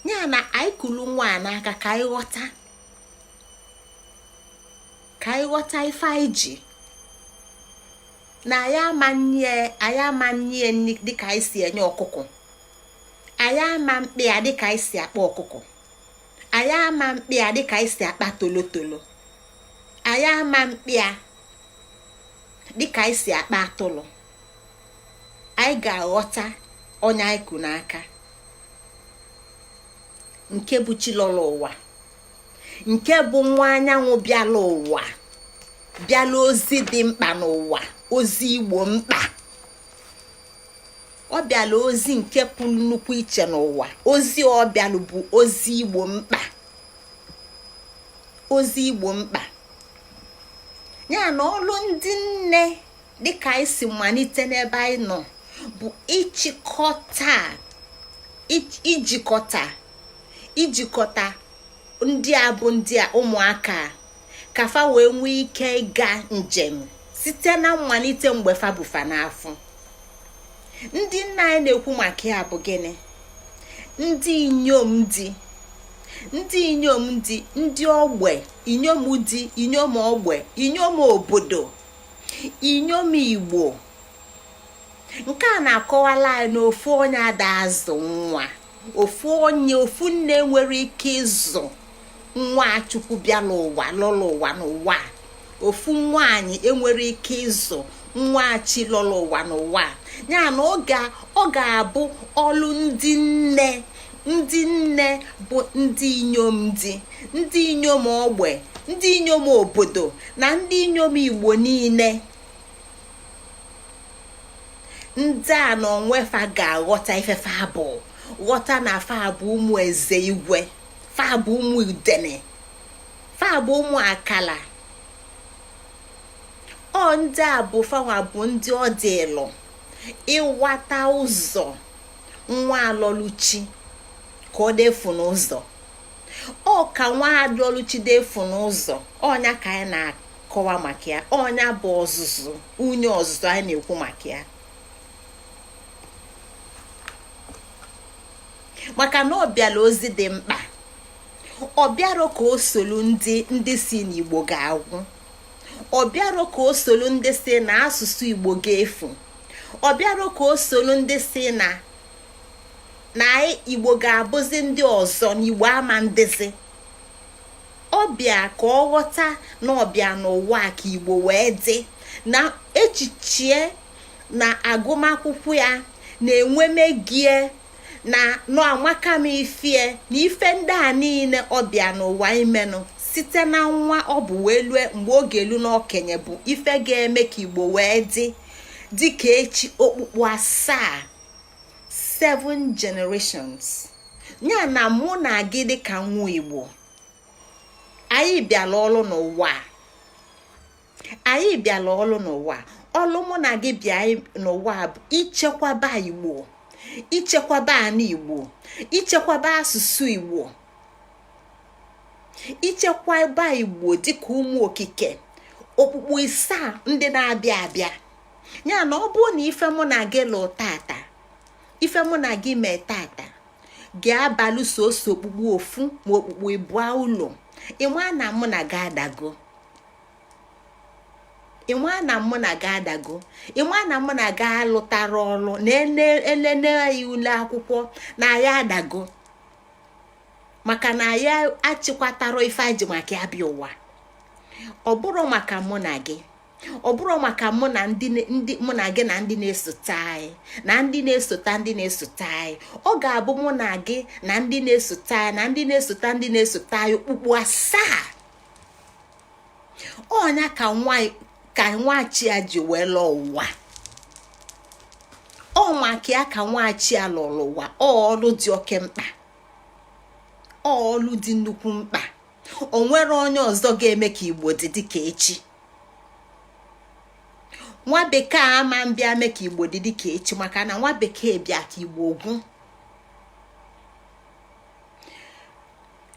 Ya na anyị kulu nwa n'aka ka anyị ghọta ife anyị ji, na anyị ama nye dịka anyị si enye ọkụkọ, anyị ama mkpị ya dịka anyị si akpa ọkụkọ, anyị ama mkpị ya dịka anyị si akpa tolotolo, anyị ama mkpị ya dịka anyị si akpa atụrụ. Anyị ga-aghọta onye anyị kụ n'aka, nke bụ chi lọrọ ụwa, nke bụ nwa anyanwụ bịala ụwa, bịala ozi dị mkpa n'ụwa, ozi Igbo mkpa. Ọ bịala ozi nke pụrụ nnukwu iche n'ụwa. Ozi ọ bịalụ bụ ozi Igbo mkpa, ozi Igbo mkpa. Ya na ọlụ ndị nne dịka anyị si malite n'ebe anyị nọ bụ ijikọta ndị a bụ ndị a ụmụaka ka fa wee nwee ike ịga njem site na mmalite mgbe fa bụfa n'afọ. Ndị nna anyị na-ekwu maka ya bụ gịnị? Ndị inyom dị, ndị ogbe, inyom dị, inyom ogbe, inyom obodo, inyom Igbo. Nke a na-akọwala anyị na ofu onye ada azụ nwa, ofu nne nwere ike ịzụ nwa Chukwu bịa n'ụwa, lọrọ ụwa n'ụwa. Ofu nwaanyị enwere ike ịzụ nwa chi lọrọ ụwa n'ụwa. Ya na ọ ga-abụ ọlụ ndị nne bụ ndị inyom dị, ndị inyom ogbe, ndị inyom obodo na ndị inyom Igbo niile. Ndị a na onwefa ga-aghọta ife fa bụ, ghọta na fa bụ ụmụ eze igwe, fa bụ ụmụ udene, fa bụ ụmụ akala. Ọ ndị a bụ fanwa bụ ndị ọ dịlụ ịwata ụzọ nwa alọluchi ka ọ defu n'ụzọ. Ọ ka nwa alọluchi defu n'ụzọ, ọnya ka anyị na-akọwa maka ya. Ọnya bụ ọzụzụ, unye ọzụzụ anyị na-ekwu maka ya. Maka na ọ bịara ozi dị mkpa. Ọ bịara ka o solu ndị si n'Igbo ga-agwụ. Ọ bịara ka o solu ndị si na asụsụ Igbo ga-efu. Ọ bịara ka o solu ndị si na Igbo ga-abụzi ndị ọzọ na Igbo ama ndịzi. Ọ bịa ka ọ ghọta na ọ bịa n'ụwa ka Igbo wee dị, na echiche na agụmakwụkwọ ya na-enwe megie na amaka m ifie na ife ndị a niile ọ bịa n'ụwa imenụ site na nwa ọ bụ wee lue mgbe ọ ga-elu n'okenye bụ ife ga-eme ka Igbo wee dị ka echi okpukpu 7 generations. Ya na mụ na gị dị ka nwa Igbo, anyị bịala ọlụ n'ụwa. Ọlụ mụ na gị bịa n'ụwa bụ ichekwaba Igbo, ichekwaba ana Igbo, ichekwaba asụsụ Igbo, ichekwaba Igbo dịka ụmụ okike okpukpu 7 ndị na-abịa abịa. Ya na ọ bụrụ na ife mụ na gị lụ tata, ife mụ na gị mee tata ga-abalụ soso okpukpu ofu ma okpukpu ịbụa ụlọ, ịma na mụ na gị adago, ịma na mụ na gị adago, ịma na mụ na gị alụtara ọlụ na elene ya ule akwụkwọ na ya adago, maka na ya achịkwatara ife aji maka ya bịa ụwa. Ọ bụrụ maka mụ na gị, ọ bụrụ maka mụ na ndị mụ na gị na ndị na-esote anyị na ndị na-esota ndị na-esote anyị. Ọ ga-abụ mụ na gị na ndị na-esote anyị na ndị na-esota ndị na-esote anyị okpukpu 7. Ọnya ka nwachi ya ji wee lụọ ụwa. Ọ maka ya ka nwachi ya lụrụ ụwa. Ọlụ dị oke mkpa, ọlụ dị nnukwu mkpa. O nwere onye ọzọ ga-eme ka Igbo dị dịka echi. Nwa bekee ama mbịa mee ka Igbo dị dịka echi, maka na nwa bekee bịa ka Igbo ogwu.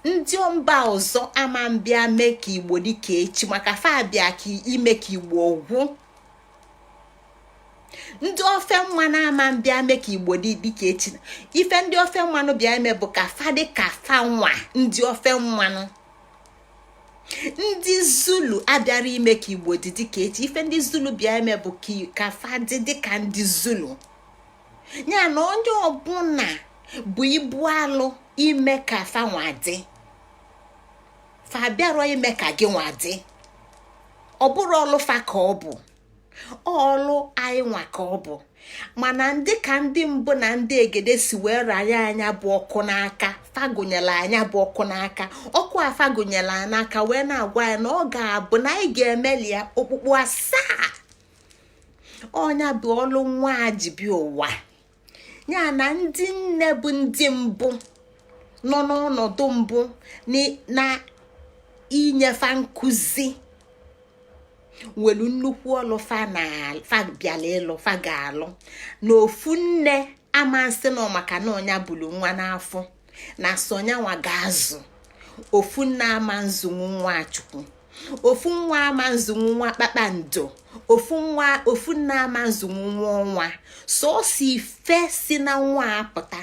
Ndị mba ọzọ ama mbịa mee ka Igbo dị ka echi, maka fa bịa ka ime ka Igbo ogwu. Ndị ofe mmanụ ama mbịa mee ka Igbo dị dịka echi. Ife ndị ofe mmanụ bịa ime bụ ka fa dị ka fa nwa ndị ofe mmanụ. Ndị Zulu abịara ime ka Igbo dị dịka echi. Ife ndị Zulu bịa ime bụ ka fa dị dịka ndị Zulu. Ya na onye ọbụla bụ ibu alụ ime ka fa nwa dị, fa bịara ime ka gị nwa dị. Ọ bụrụ ọlụfa ka ọ bụ ọlụ anyị nwa ka ọ bụ. Mana ndị ka ndị mbụ na ndị egede si wee rara anya bụ ọkụ n'aka, fagonyela anya bụ ọkụ n'aka, ọkụ a fagonyela n'aka wee na-agwa ya na ọ ga-abụ na anyị ga-emeli ya okpukpu 7. Ọnya bụ ọlụ nwa ji bịa ụwa. Ya na ndị nne bụ ndị mbụ nọ n'ọnọdụ mbụ na inyefa nkụzi nwelu nnukwu ọlụ fa bịala ịlụ, fa ga-alụ na ofu nne amasị nọ maka na ọnya bụlu nwa n'afọ na sonya nwa ga-azụ. Ofu nne ama nzụnwu nwa Chukwu, ofu nwa ama nzụnwu nwa kpakpando, ofu nne ama nzụnwu nwa ọnwa. Sọọsọ ife si na nwa apụta,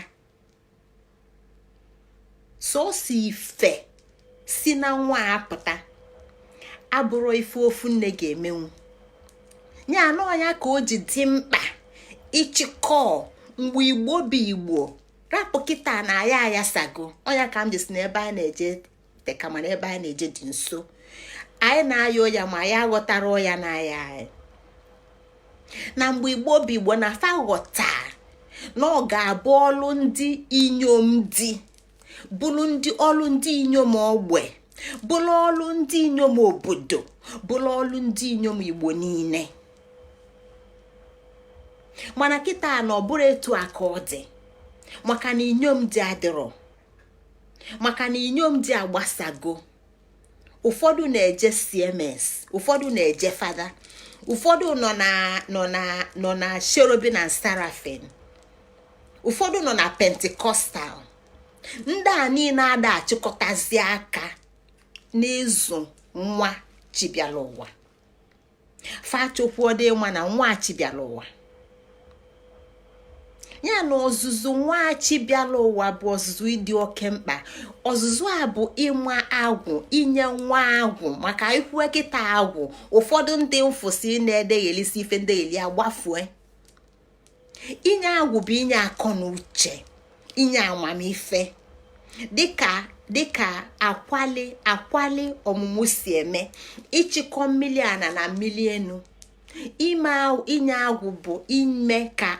sọọsọ ife si na nwa apụta abụrụ ife ofu nne ga-emenwu. Ya anọ ya ka o ji dị mkpa ịchịkọ mgbe Igbo bụ Igbo rapụ kịta na aya sago. Ọnya ka m jisi na ebe a na-eje teka, mana ebe a na-eje dị nso. Anyị na-aya ọya ma ya ghọtara ọya na-aya anyị. Na mgbe Igbo bụ Igbo na fa ghọta na ọ ga-abụ ọlụ ndị inyom dị, bụrụ ndị ọlụ ndị inyom ogbe, bụrụ ọlụ ndị inyom obodo, bụrụ ọlụ ndị inyom Igbo niile. Mana kịta na ọ bụrụ etu a ka ọ dị, maka na inyom dị adịrọ, maka na inyom dị agbasago. Ụfọdụ na-eje CMS, ụfọdụ na-eje fada, ụfọdụ nọ na Sherobi na Sarafin, ụfọdụ nọ na Pentikọstal. Ndị a niile ada achịkọtazi aka n'ịzụ nwa chibiala ụwa. Fachokwuode nwa na nwa chibiala ụwa. Ya na ọzụzụ nwa chibiala ụwa bụ ọzụzụ ịdị oke mkpa. Ọzụzụ a bụ ịma agwụ, inye nwa agwụ, maka ikwu kịta agwụ. Ụfọdụ ndị mfụsị na-edeghelisi ife ndegheli agbafue. Inye agwụ bụ inye akọ na uche, inye amamife, dịka akwali ọmụmụ si eme, ịchịkọ mmiri ana na mmiri enu. Inye agwụ bụ ime ka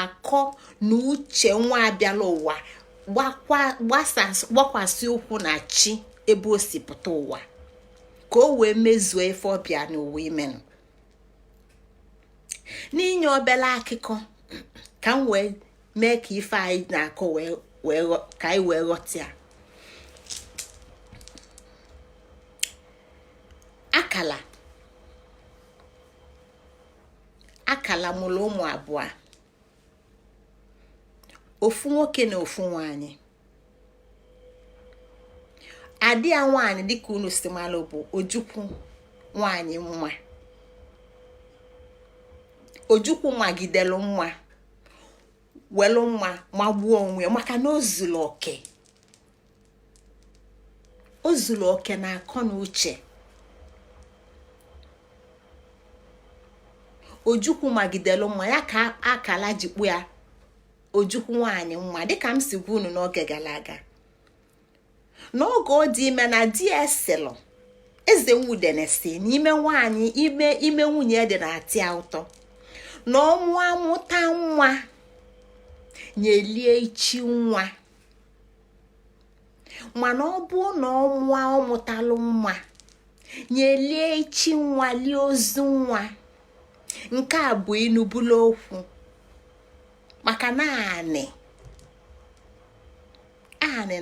akọ na uche nwa abịala ụwa gbakwasị ụkwụ na chi ebe o si pụta ụwa, ka o wee mezuo ife ọbịa n'ụwa imenụ. N'inye obele akụkọ ka m wee mee ka ife anyị na-akọ ka anyị wee ghọta ya. Akala mụrụ ụmụ abụọ, ofu nwoke na ofu nwanyị. Adị ya nwanyị dịka unu si malụ bụ Ojukwu nwanyị nwa. Ojukwu magidelu nwa, welu nwa magbuo onwe maka na o zuru oke na akọ na uche. Ojukwu magidelu nwa ya ka Akala jikpu ya Ojukwu nwanyị nwa, dịka m si gwa unu n'oge gara aga. N'oge ọ dị ime na di eselụ eze nwudenesi n'ime nwanyị ime nwunye dị na-atị ụtọ na ọmụọ amụta nwa nyelie ichi nwa. Mana ọ bụ na ọmụtalụ nwa nyelie ichi nwa lie ozu nwa. Nke a bụ inubulu okwu, maka na anị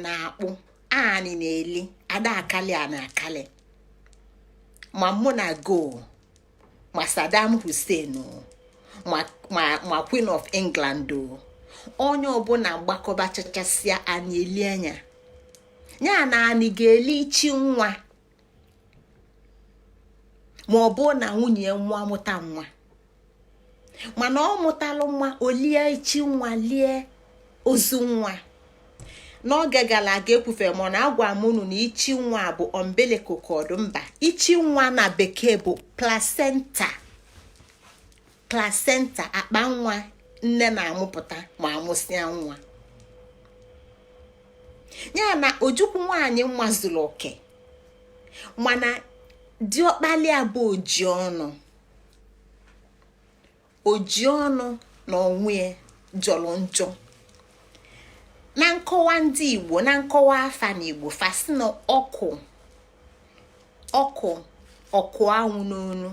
na-akpụ, anị na-eli, ada akali a na-akali. Ma mụ na go, ma Saddam Hussein, ma Queen of England, onye ọbụla mgbakọba chachasịa anyị eli anya. Ya na anyị ga-eli ichi nwa, ma ọ bụ na nwunye nwa mụta nwa. Mana ọ mụtalụ nwa, olie ichi nwa, lie ozu nwa. N'oge gara aga ekwufe m na agwa m unu na ichi nwa bụ umbilical cord. Mba, ichi nwa na bekee bụ placenta, akpa nwa nne na-amụpụta ma amụsịa nwa. Ya na Ojukwu nwanyị nwa zuru oke, mana diọkpali abụ oji ọnụ. oji ọnụ na onwe jọrọ njọ. Na nkọwa ndị Igbo, na nkọwa afa n'Igbo, fasino ọkụ anwụ n'onu,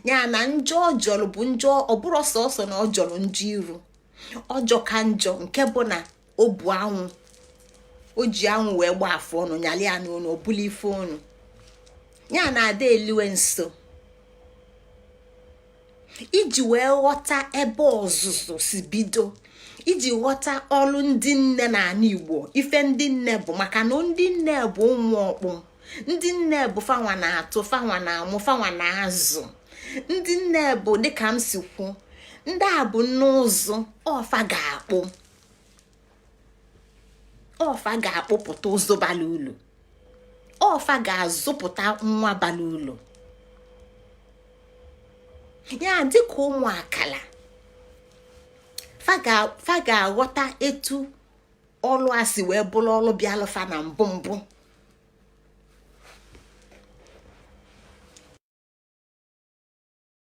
ya na njọ ọjọrọ bụ njọ, ọbụrụ sọsọ na ọjọrọ njọ iru, ọjọ ka njọ nke bụ na o bu anwụ, o ji anwụ wee gba afọ ọnụ nyali ya n'onu, ọbụla ife ọnụ ya na ada eliwe nso. Iji wee ghọta ebe ọzụzụ si bido, iji ghọta ọrụ ndị nne n'ala Igbo, ife ndị nne bụ, maka na ndị nne bụ ụmụ ọkpụ, ndị nne bụ fanwa na-atụ, fanwa na-amụ, fanwa na-azụ. Ndị nne bụ dịka m si kwu, ndị a bụ nne ụzụ, ọfa ga-akpụpụta ụzụ bara ulu, ọfa ga-azụpụta nwa bara ulu. Ya dịka ụmụ akala, fa ga-aghọta etu ọlụ a si wee bụrụ ọlụ bịalụfa na mbụ.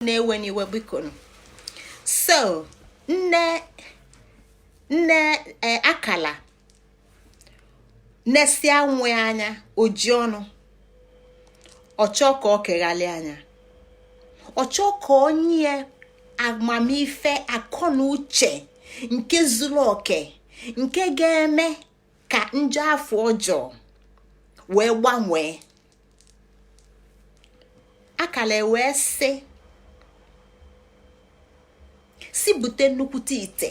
Na-ewe n'iwe biko. So nne akala nesia nwe anya oji ọnụ, ọchọ ka ọ keghalị anya, ọchọ ka onye amamife akọ na uche nke zuru oke, nke ga-eme ka njọ afọ ọjọọ wee gbanwee. Akala wee si bute nnukwute ite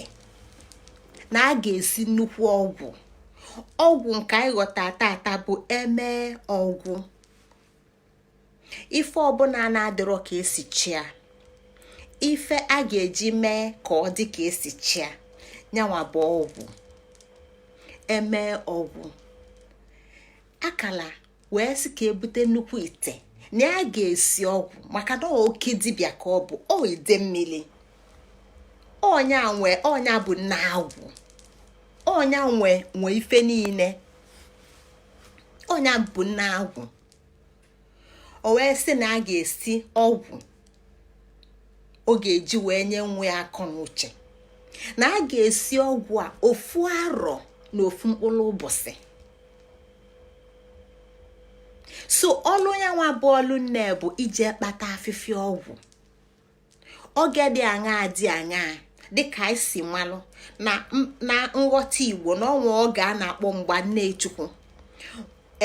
na a ga-esi nnukwu ọgwụ nke anyị ghọta tata bụ eme ọgwụ. Ife ọbụla na-adịrọ ka esi chia, ife a ga-eji mee ka ọ dị ka esi chia, nyanwa bụ ọgwụ, eme ọgwụ. Akala wee sị ka ebute nnukwu ite na a ga-esi ọgwụ, maka na oke dibịa ka ọ bụ, o ide mmiri, ọnya bụ nna agwụ, ọnya nwe ife niile, ọnya bụ nna agwụ. O wee sị na a ga-esi ọgwụ ọ ga-eji wee nye nwa ya akọ na uche, na a ga-esi ọgwụ a ofu arọ na ofu mkpụrụ ụbọchị. So ọlụ ya nwa bụ ọlụ nne bụ ije kpata afịfịa ọgwụ. Oge dị aṅaa dị aṅaa dịka anyị si malụ na nghọta Igbo na ọnwa oge a na-akpọ mgba Nnechukwu.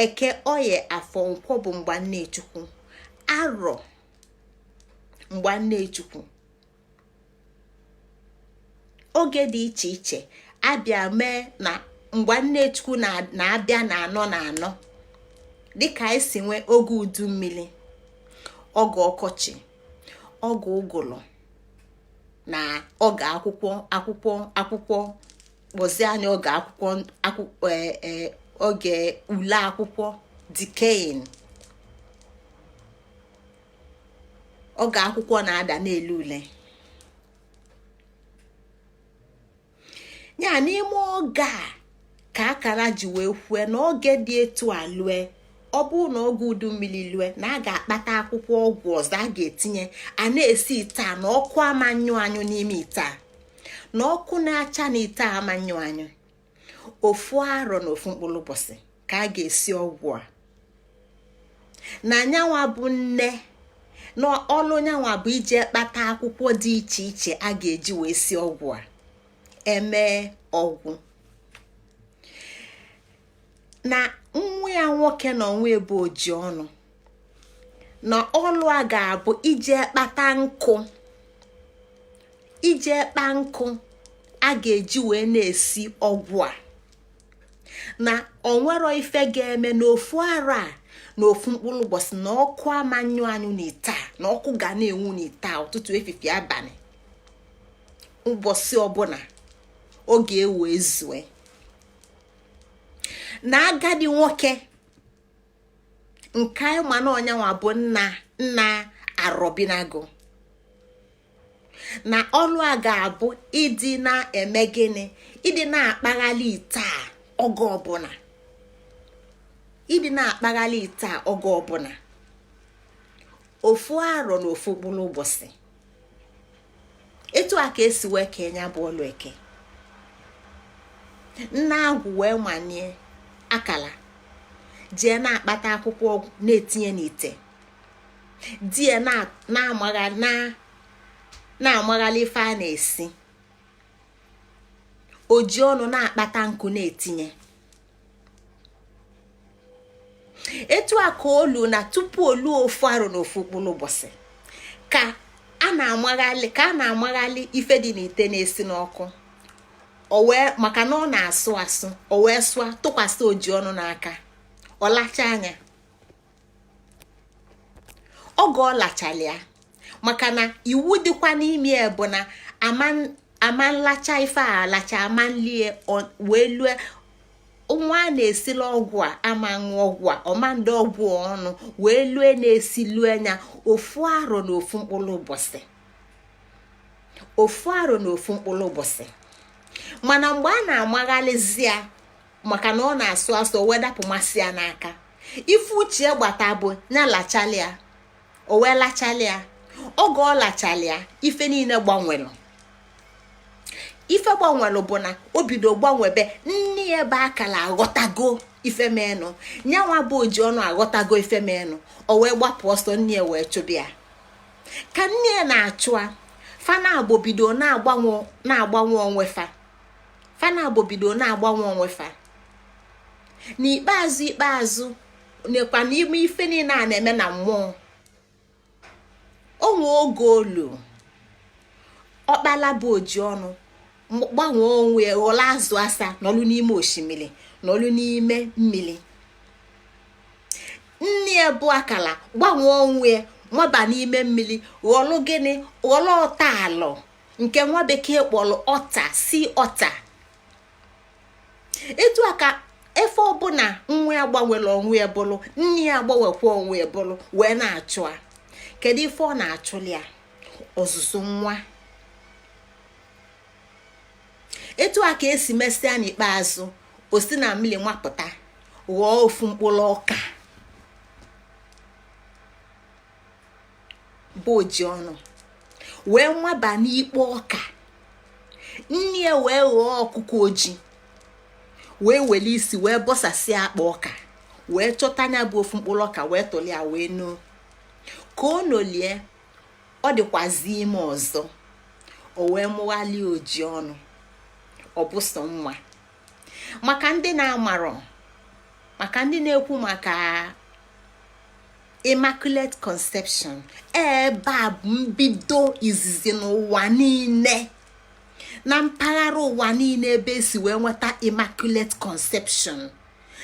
Eke, Oye, Afọ, Nkwọ bụ mgba Nnechukwu. Arọ mgba Nnechukwu. Oge dị iche iche abịa mee na mgba Nnechukwu na-abịa na anọ dịka anyị si nwee oge udu mmiri, oge ọkọchị, oge ụgụrụ na oge akwụkwọ kpọzie anya oge oge ule akwụkwọ dikein, oge akwụkwọ na-ada n'elu ule. Ya n'ime oge a ka akara ji wee kwue na oge dị etu a lue, ọ bụrụ na oge udu mmiri lue, na a ga-akpata akwụkwọ ọgwụ ọzọ a ga-etinye, a na-esi ite a na ọkụ amanyụ anyụ n'ime ite a, na ọkụ na-acha na ite a amanyụ anyụ. Ofu arọ na ofu mkpụrụ ụbọchị ka a ga-esi ọgwụ a. Na nyanwa bụ nne na ọlụ nyanwa bụ ije kpata akwụkwọ dị iche iche a ga-eji wee si ọgwụ a, eme ọgwụ. Na nwa ya nwoke na onwe bụ oji ọnụ, na ọlụ a ga-abụ ije kpata nkụ, ije kpa nkụ a ga-eji wee na-esi ọgwụ a. Na onwero ife ga-eme n'ofu ara a na ofu mkpụrụ ụbọchị, na ọkụ amanyụ anyụ n'ite a, na ọkụ ga na-enwu n'ite a ụtụtụ, efifie, abalị, ụbọchị ọbụla oge ewu ezue. Na agadi nwoke nke anyị ma na ọnyanwa bụ nna arọbinago, na ọlụ a ga-abụ ịdị na-eme gịnị, ịdị na-akpaghalị ite a oge ọbụla, ịdị na-akpaghalị ite a oge ọbụla, ofu arọ na ofu mkpụrụ ụbọchị. etu a ka esi wee kenya bụ ọlụ eke. Nna agwụ wee manye akala jee na-akpata akwụkwọ ọgwụ na-etinye n'ite, die na-amaghala ife a na-esi, oji ọnụ na-akpata nkụ na-etinye. Etu a ka olu na tupu olu ofu arụ na ofu mkpụrụ ụbọchị ka a na-amaghalị ife dị n'ite na-esi n'ọkụ, maka na ọ na-asụ asụ, o wee sụa tụkwasị oji ọnụ n'aka, ọ lacha anya. Oge ọ lachala ya, maka na iwu dịkwa n'ime ya bụ na ama nlacha ife a alacha ama nlie wee lue nwa a na-esila ọgwụ a ama ṅụ ọgwụ a ọma ndị ọgwụ ọnụ wee lue na-esi lue anya ofu arọ na ofu mkpụrụ ụbọchị, ofu arọ na ofu mkpụrụ ụbọchị. Mana mgbe a na-amaghalịzi ya, maka na ọ na-asụ asụ, o wee dapụ masị ya n'aka, ife uche gbata bụ ya lachala ya, o wee lachala ya. Oge ọ lachala ya, ife niile gbanwere. Ife gbanwere bụ na o bido gbanwebe, nne ya ebe akala aghọtago ife menụ, nyanwa bụ oji ọnụ aghọtago ife menụ, o wee gbapụ ọsọ, nne ya wee chụbịa. Ka nne ya na-achụ a, fana abụ bido na-agbanwe onwe fa. N'ikpeazụ nekwa n'ime ife niile a na-eme na mmụọ, onwe oge olu ọkpala bụ oji ọnụ gbanwee onwe ghọla azụ asa n'ọlụ n'ime osimiri n'ọlụ n'ime mmiri. Nne ya bụ akala gbanwee onwe nwaba n'ime mmiri ghọlụ gịnị, ghọlụ ọta alọ nke nwa bekee kpọrọ ọta, si ọta. Etu a ka efe ọbụla nwa ya gbanwere onwe ya bụrụ, nne ya gbanwekwa onwe ya bụrụ wee na-achụ a. Kedu ife ọ na-achụli ya? Ọzụzụ nwa. Etu a ka esi mesịa n'ikpeazụ, o si na mmiri nwapụta ghọọ ofu mkpụrụ ọka bụ oji ọnụ, wee nwaba n'ikpo ọka. Nne ya wee ghọọ ọkụkọ oji, wee wele isi wee bọsasịa akpa ọka, wee chọta anya bụ ofu mkpụrụ ọka, wee tụlia wee noo. Ka ọ nolie, ọ dịkwazi ime ọzọ, o wee mụghalie oji ọnụ, ọ bụ sọ nwa. Maka ndị na-amarọ, maka ndị na-ekwu maka immaculate conception, ebe a bụ mbido izizi n'ụwa niile, na mpaghara ụwa niile ebe esi wee nweta immaculate conception.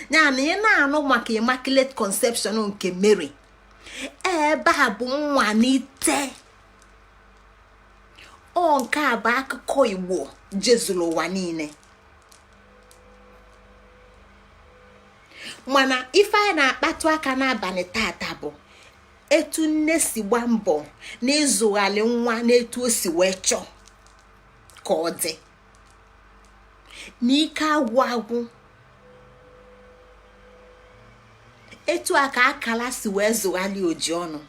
Ya na ị na-anụ maka immaculate conception nke Mary, ebe a bụ mmalite. Ọ nke a bụ akụkọ Igbo jezuru ụwa niile. Mana ife anyị na-akpatụ aka n'abalị tata bụ etu nne si gba mbọ n'ịzụghalị nwa n'etu o si wee chọọ ka ọ dị, n'ike agwụ. Etu a ka akala si wee zụghalị oji ọnụ,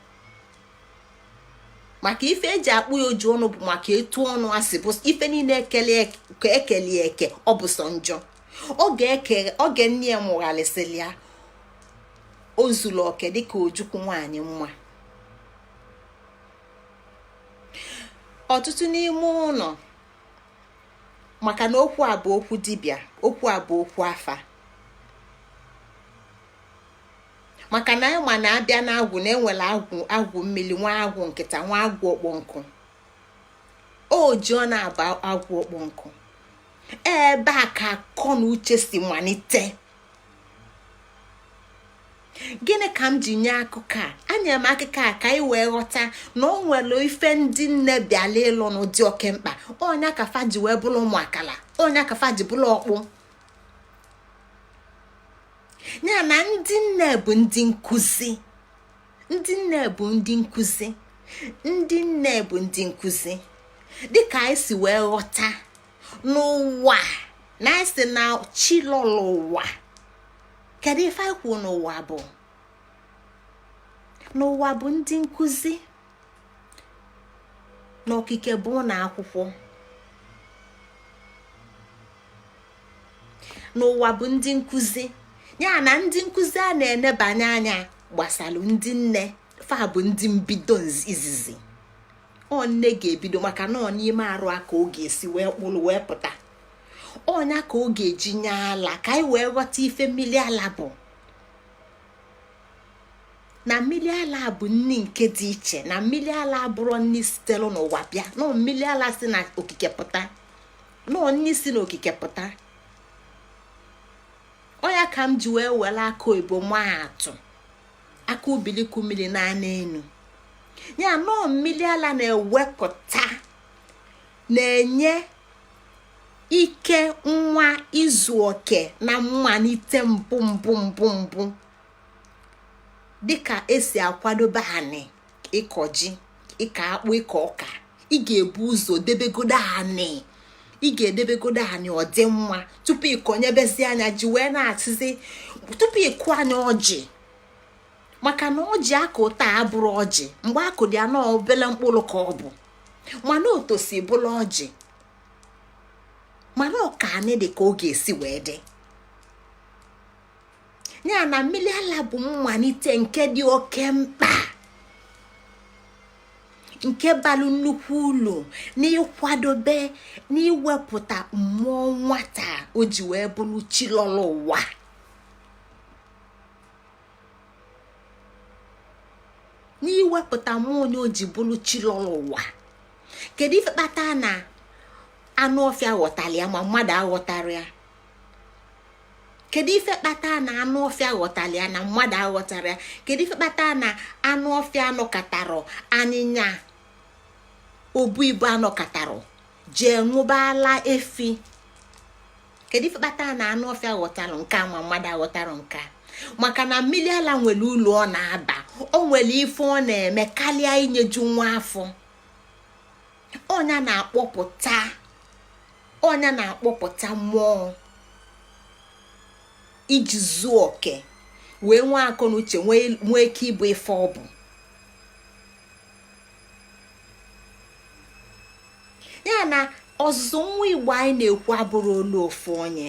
maka ife eji akpụ ya oji ọnụ bụ maka etu ọnụ asị bụ ife niile ekele eke, ọ bụ sọ njọ. Oge nne ya mụghalịsịrị ya, o zuru oke dịka ojukwu nwaanyị nwa. Ọtụtụ n'ime ụlọ, maka na okwu a bụ okwu dibịa, okwu a bụ okwu afa. Maka na ịma na-abịa n'agwụ na enwere agwụ mmiri, nwa agwụ nkịta, nwa agwụ okpo nkụ. Oji ọ na-aba agwụ okpo nkụ. Ebe a ka akọ na uche si malite. Gịnị ka m ji nye akụkọ a? Anya m akụkọ a ka anyị wee ghọta na o nwere ife ndị nne bịala ịlụ n'ụdị oke mkpa. Onya kafa ji wee bụrụ ụmụ akala, onya kafa ji bụrụ ọkpụ. Ya na ndị nne bụ ndị nkụzi, ndị nne bụ ndị nkụzi, ndị nne bụ ndị nkụzi. Dịka anyị si wee ghọta n'ụwa, na anyị si na chi lọrọ ụwa. Kedu ife anyị kwuo n'ụwa bụ? N'ụwa bụ ndị nkụzi. n'okike bụ na akwụkwọ n'ụwa bụ ndị nkụzi ya na ndị nkụzi a na-enebanye anya gbasara ndị nne fa bụ ndị mbido izizi nne ga-ebido maka na ọ n'ime arụ aka ọ ga-esi wee kpụrụ wee pụta ọnya ka ọ ga-eji nye ala ka anyị wee ghọta ife mmiri ala bụ na mmiri ala bụ nni nke dị iche na mmiri ala abụrụ nni sitere n'ụwa bịa na mmiri ala si na okike pụta na nni si na okike pụta ọya ka m ji wee were aka oyibo maa atụ aka ubiliku mmiri na-ana enu ya nọọ mmiri ala na-ewepụta na-enye ike nwa izu oke na mmalite mbụ dịka esi akwadobe anị ịkọ ji ịkọ akpụ ịkọ ọka ị ga-ebu ụzọ debegodo anị ị ga-edebegodo anyị ọ dị mma tupu ịkọnyebezi anya ji wee na-atịzi tupu ịkụ anya ọjị maka na ọjị aka ụta abụrụ ọjị mgbe akụ dị anọ obele mkpụrụ ka ọ bụ mana otosi bụrụ ọjị mana ọka anị dị ka ọ ga-esi wee dị ya na mmiri ala bụ mmalite nke dị oke mkpa nke balụ nnukwu ụlọ n'ịkwadobe n'iwepụta mmụọ nwata o ji wee bụrụ chilọrọ ụwa n'iwepụta mmụọ onye o ji bụrụ chilọrọ ụwa kedu ife kpata na anụ ọfịa ghọtara ya ma mmadụ aghọtara ya kedu ife kpata na anụ ọfịa ghọtara ya na mmadụ aghọtara ya kedu ife kpata na anụ ọfịa anọkọtarọ anyịnya obu ibu anọkọtarọ jee ṅụbala efi kedu ife kpata na anụ ọfịa ghọtara nke ma mmadụ aghọtara nke maka na mmiri ala nwere ụlọ ọ na-aba o nwere ife ọ na-eme karịa inyeju nwa afọ ọnya na-akpọpụta mmụọ iji zuo oke wee nwee akọ na uche nwee ike ịbụ ife ọ bụ ya na ọzụzụ nwa Igbo anyị na-ekwu abụrụ olu ofu onye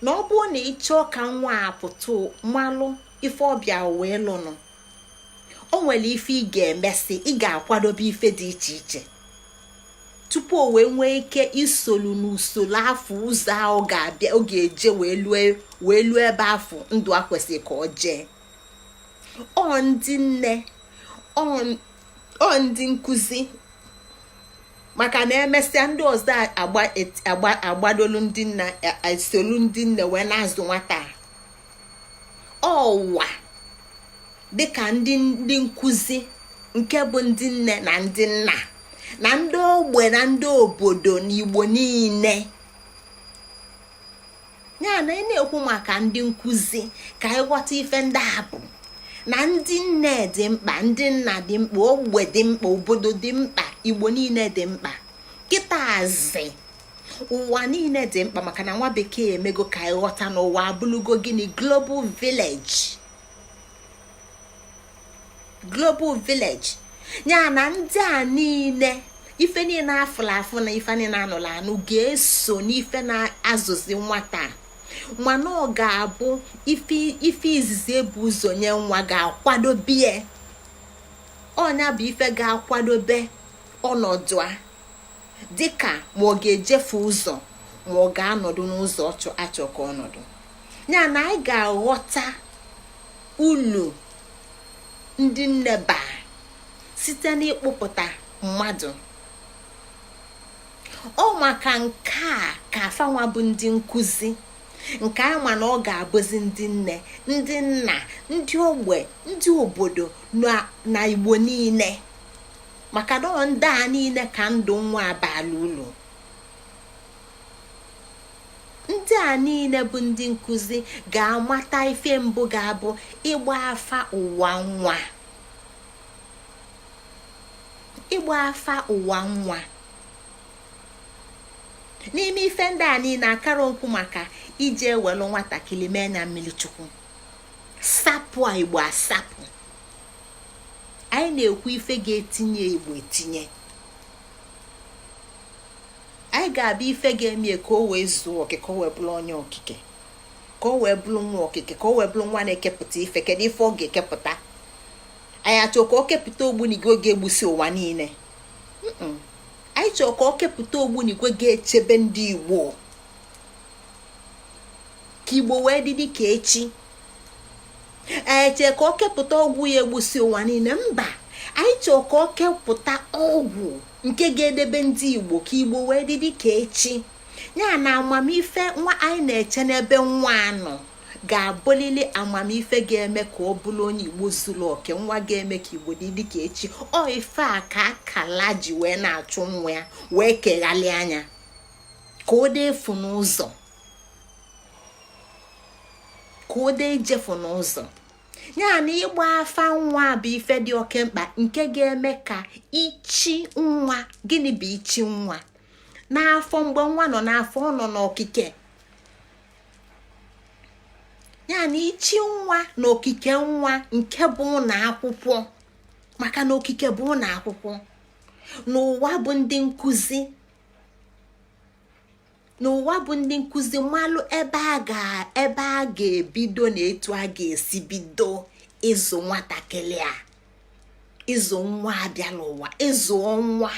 na ọ bụrụ na ịchọọ ka nwa apụta malụ ife ọbịa wee lụnụ o nwere ife ị ga-emesi ị ga-akwadobe ife dị iche iche tupu o wee nwee ike isolu n'usoro afọ ụzọ ahụ ga-abịa ọ ga-eje wee lue ebe afọ ndụ a kwesịrị ka ọ jee ndị nne ndị nkụzi maka na emesịa ndị ọzọ agbadolu ndị nna esolu ndị nne wee na-azụ nwata ọwa dịka ndị nkụzi nke bụ ndị nne na ndị nna na ndị ogbe na ndị obodo n'Igbo niile ya na ị na-ekwu maka ndị nkụzi ka anyị ghọta ife ndị a bụ na ndị nne dị mkpa ndị nna dị mkpa ogbe dị mkpa obodo dị mkpa Igbo niile dị mkpa kịtazi ụwa niile dị mkpa maka na nwa bekee emego ka anyị ghọta n'ụwa abụlugo gịnị global village ya na ndị a niile ife niile afụla afụ na ife niile anụla anụ ga-eso n'ife na-azụzi nwata mana ọ ga-abụ ife izizi ebu ụzọ nye nwa ga-akwadobe ọnya bụ ife ga-akwadobe ọnọdụ a dịka ma ọ ga-ejefe ụzọ ma ọ ga-anọdụ n'ụzọ achọ ka ọnọdụ ya na anyị ga-aghọta ulu ndị nne baa site n'ịkpụpụta mmadụ ọ maka nke a ka afanwa bụ ndị nkụzi nke a ma na ọ ga-abụzi ndị nne ndị nna ndị ogbe ndị obodo na Igbo niile maka na ndị a niile ka ndụ nwa abala ụlọ ndị a niile bụ ndị nkụzi ga-amata ife mbụ ga-abụ ịgba afa ụwa nwa n'ime ife ndị a niile akara okwu maka ije ewelu nwatakịrị mee na mmiri chukwu sapụ a Igbo asapụ anyị na-ekwu ife ga-etinye Igbo etinye anyị ga-abịa ife ga-eme ka o wee zuo oke, ka o wee bụrụ onye okike, ka o wee bụrụ nwa okike, ka o wee bụrụ nwa na-ekepụta ife. Kedu ife ọ ga-ekepụta? anyị achọ ka o kepụta ogbunigwe ga-egbusi ụwa niile? Anyị chọrọ ka o kepụta ogbunigwe ga-echebe ndị Igbo, ka Igbo wee dị ka echi. Anyị chọrọ ka o kepụta ọgwụ ya egbusi ụwa niile? Mba, anyị chọrọ ka o kepụta ọgwụ nke ga-edebe ndị Igbo, ka Igbo wee dị ka echi. Ya na amamife nwa anyị na-eche n'ebe nwa anọ ga-abụlili amamife ga-eme ka ọ bụrụ onye Igbo zuru oke, nwa ga-eme ka Igbo dị ka echi. Ọ ife a ka Akala ji wee na-achụ nwa ya, wee keghalị anya ka o dee efu n'ụzọ, ka o dee ijefu n'ụzọ. Ya na ịgba afa nwa bụ ife dị oke mkpa, nke ga-eme ka ichi nwa. Gịnị bụ ichi nwa? N'afọ, mgbe nwa nọ n'afọ, ọ nọ n'okike. Ya na ichi nwa na okike nwa nke bụ ụlọ akwụkwọ, maka na okike bụ ụlọ akwụkwọ. N'ụwa bụ ndị nkụzi, n'ụwa bụ ndị nkụzi malụ ebe a ga-ebido na etu a ga-esi bido ịzụ nwatakịrị a, ịzụ nwa abịala ụwa, ịzụ ọnwa.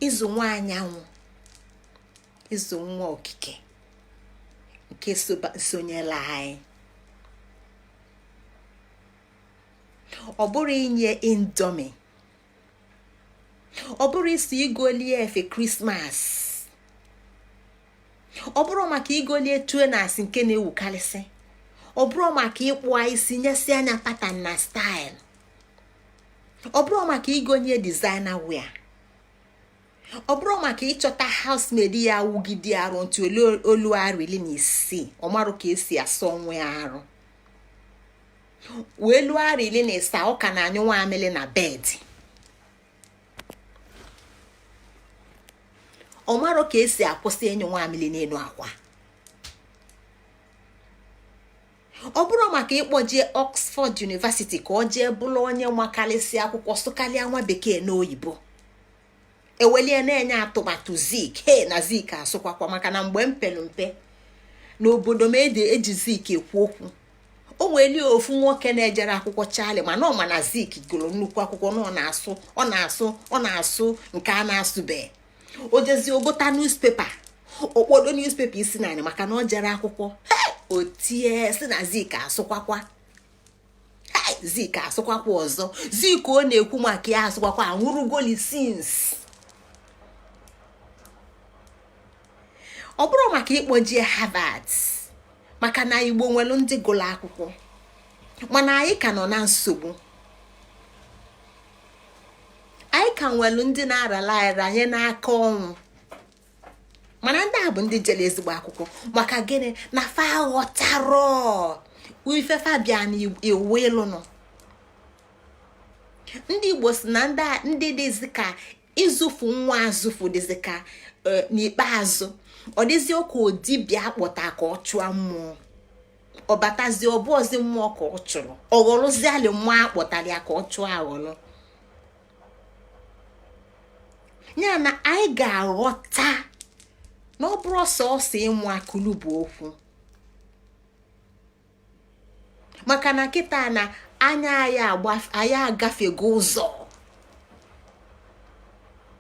Ịzụ nwa anyanwụ, ịzụ nwa okike nke sonyela anyị. Ọ bụrụ inye indomie, ọ bụrụ isi igolie efe Krismas, ọ bụrụ maka igolie tuenas nke na-ewukarịsị, ọ bụrụ maka ịkpụ isi nyesi anya patan na style, ọ bụrụ maka igonye designer wear, ọ bụrụ maka ịchọta housemaid ya wugide arụ ntụ olu arụ 16, ọ marụ ka esi asọ nwa ya arụ wee lụọ arụ 17, ọ ka na-anyụ nwa amịlị na bed. Ọ marụ ka esi akwụsị ịnyụ nwa amịlị n'elu akwa. Ọ bụrụ maka ịkpọjee Oxford University ka ọ jee bụrụ onye makarịsị akwụkwọ sụkalịa nwa bekee na oyibo, ewelie na-enye atụmatụ zik. Na zik asụkwakwa, maka na mgbe m pelu mpe n'obodo m eji zik ekwu okwu. O nwelie ofu nwoke na-ejere akwụkwọ Charlie, mana ọ ma na zik gụrụ nnukwu akwụkwọ na ọ na-asụ nke a na-asụbe. O jezi ogota newspaper, okpodo newspaper isi naanị maka na ọ jere akwụkwọ. O tie si na zik asụkwakwa, zik asụkwakwa ọzọ. Zik ọ na-ekwu maka ya asụkwakwa anwụrụgoli sins. Ọ bụrụ maka ịkpọjie Harvard, maka na Igbo nwere ndị gụrụ akwụkwọ, mana anyị ka nọ na nsogbu. Anyị ka nwere ndị na-arala aranye n'aka ọnwụ, mana ndị a bụ ndị jere ezigbo akwụkwọ. Maka gịnị? Na fa ghọtara ife Fabian iwu ịlụnụ. Ndị Igbo si na ndị dịzi ka ịzụfu nwa azụfu dịzi ka n'ikpeazụ ọ dịzi ụka dibịa akpọta ka ọ chụọ mmụọ, ọ batazi ọbụọzi mmụọ ka ọ chụrụ, ọ ghọrụzialị mmụọ akpọtara ya ka ọ chụọ aghọrọ. Ya na anyị ga-aghọta na ọ bụrụ sọọsọ ịmụ akụlụ bụ okwu, maka na kịta na anya anyị agafego ụzọ.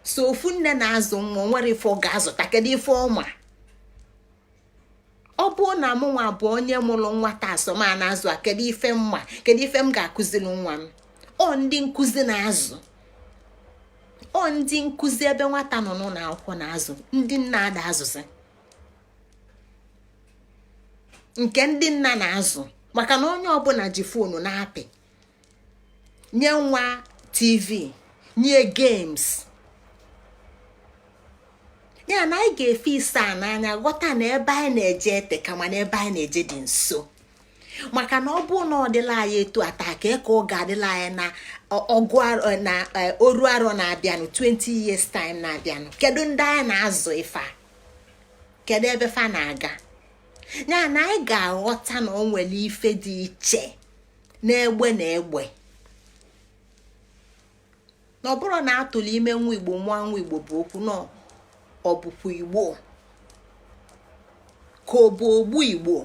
So ofu nne na-azụ nwa, nwere ife ọ ga-azụta, kedu ife ọma? Ọ bụ na mụnwa bụ onye mụrụ nwata asọma na-azụ a, kedu ife mma, kedu ife m ga-akụziri nwa m? Ọ ndị nkụzi na-azụ, ọ ndị nkụzi ebe nwata nọ n'ụlọ akwụkwọ na-azụ, ndị nna ada azụzi, nke ndị nna na-azụ. Maka na onye ọbụla ji foonu na-apị, nye nwa TV, nye games. Ya na anyị ga-efe ise a n'anya, ghọta na ebe anyị na-eje ete kama na ebe anyị na-eje dị nso. Maka na ọ bụ na ọ dịla anyị etu ata ka ọ ga-adịla anyị na ọgụ na oru arọ na-abịanụ, 20 years time na-abịanụ. Kedu ndị anyị na-azụ ife a? Kedu ebe fa na-aga? Ya na anyị ga-aghọta na o nwere ife dị iche na egbe na egbe. na ọ bụrụ na atụlụ ime nwa Igbo nwa Igbo bụ okwu nọ ọ bụkwa Igbo ka ọ bụ ogbu Igbo,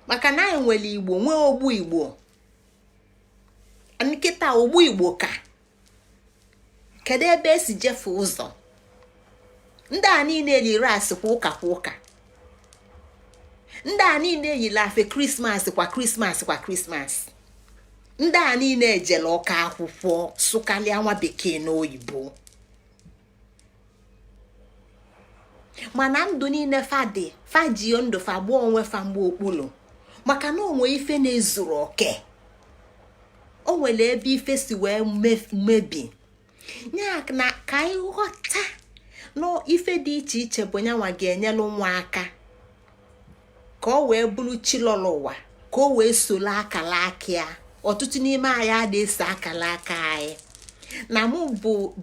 maka na anyị nwere Igbo nwee ogbu Igbo. Nkịta ogbu Igbo ka kedu ebe esi jefe ụzọ? Ndị a niile yiri asị kwa ụka ndị a niile yiri afe Krismas kwa Krismas ndị a niile ejela ọka akwụkwọ sụkalịa nwa bekee na oyibo, mana ndụ niile fajio ndụ fa gbuo onwe fa mgbe okpulu, maka na onwe ife na-ezuru oke, o nwere ebe ife si wee mebi nya na ka anyị ghọta na ife dị iche iche bụ nyanwa ga-enyelu nwa aka ka o wee bụrụ chilọlọ ụwa, ka o wee solo akala aka ya. Ọtụtụ n'ime anyị adịghị akala aka anyị. Na mụ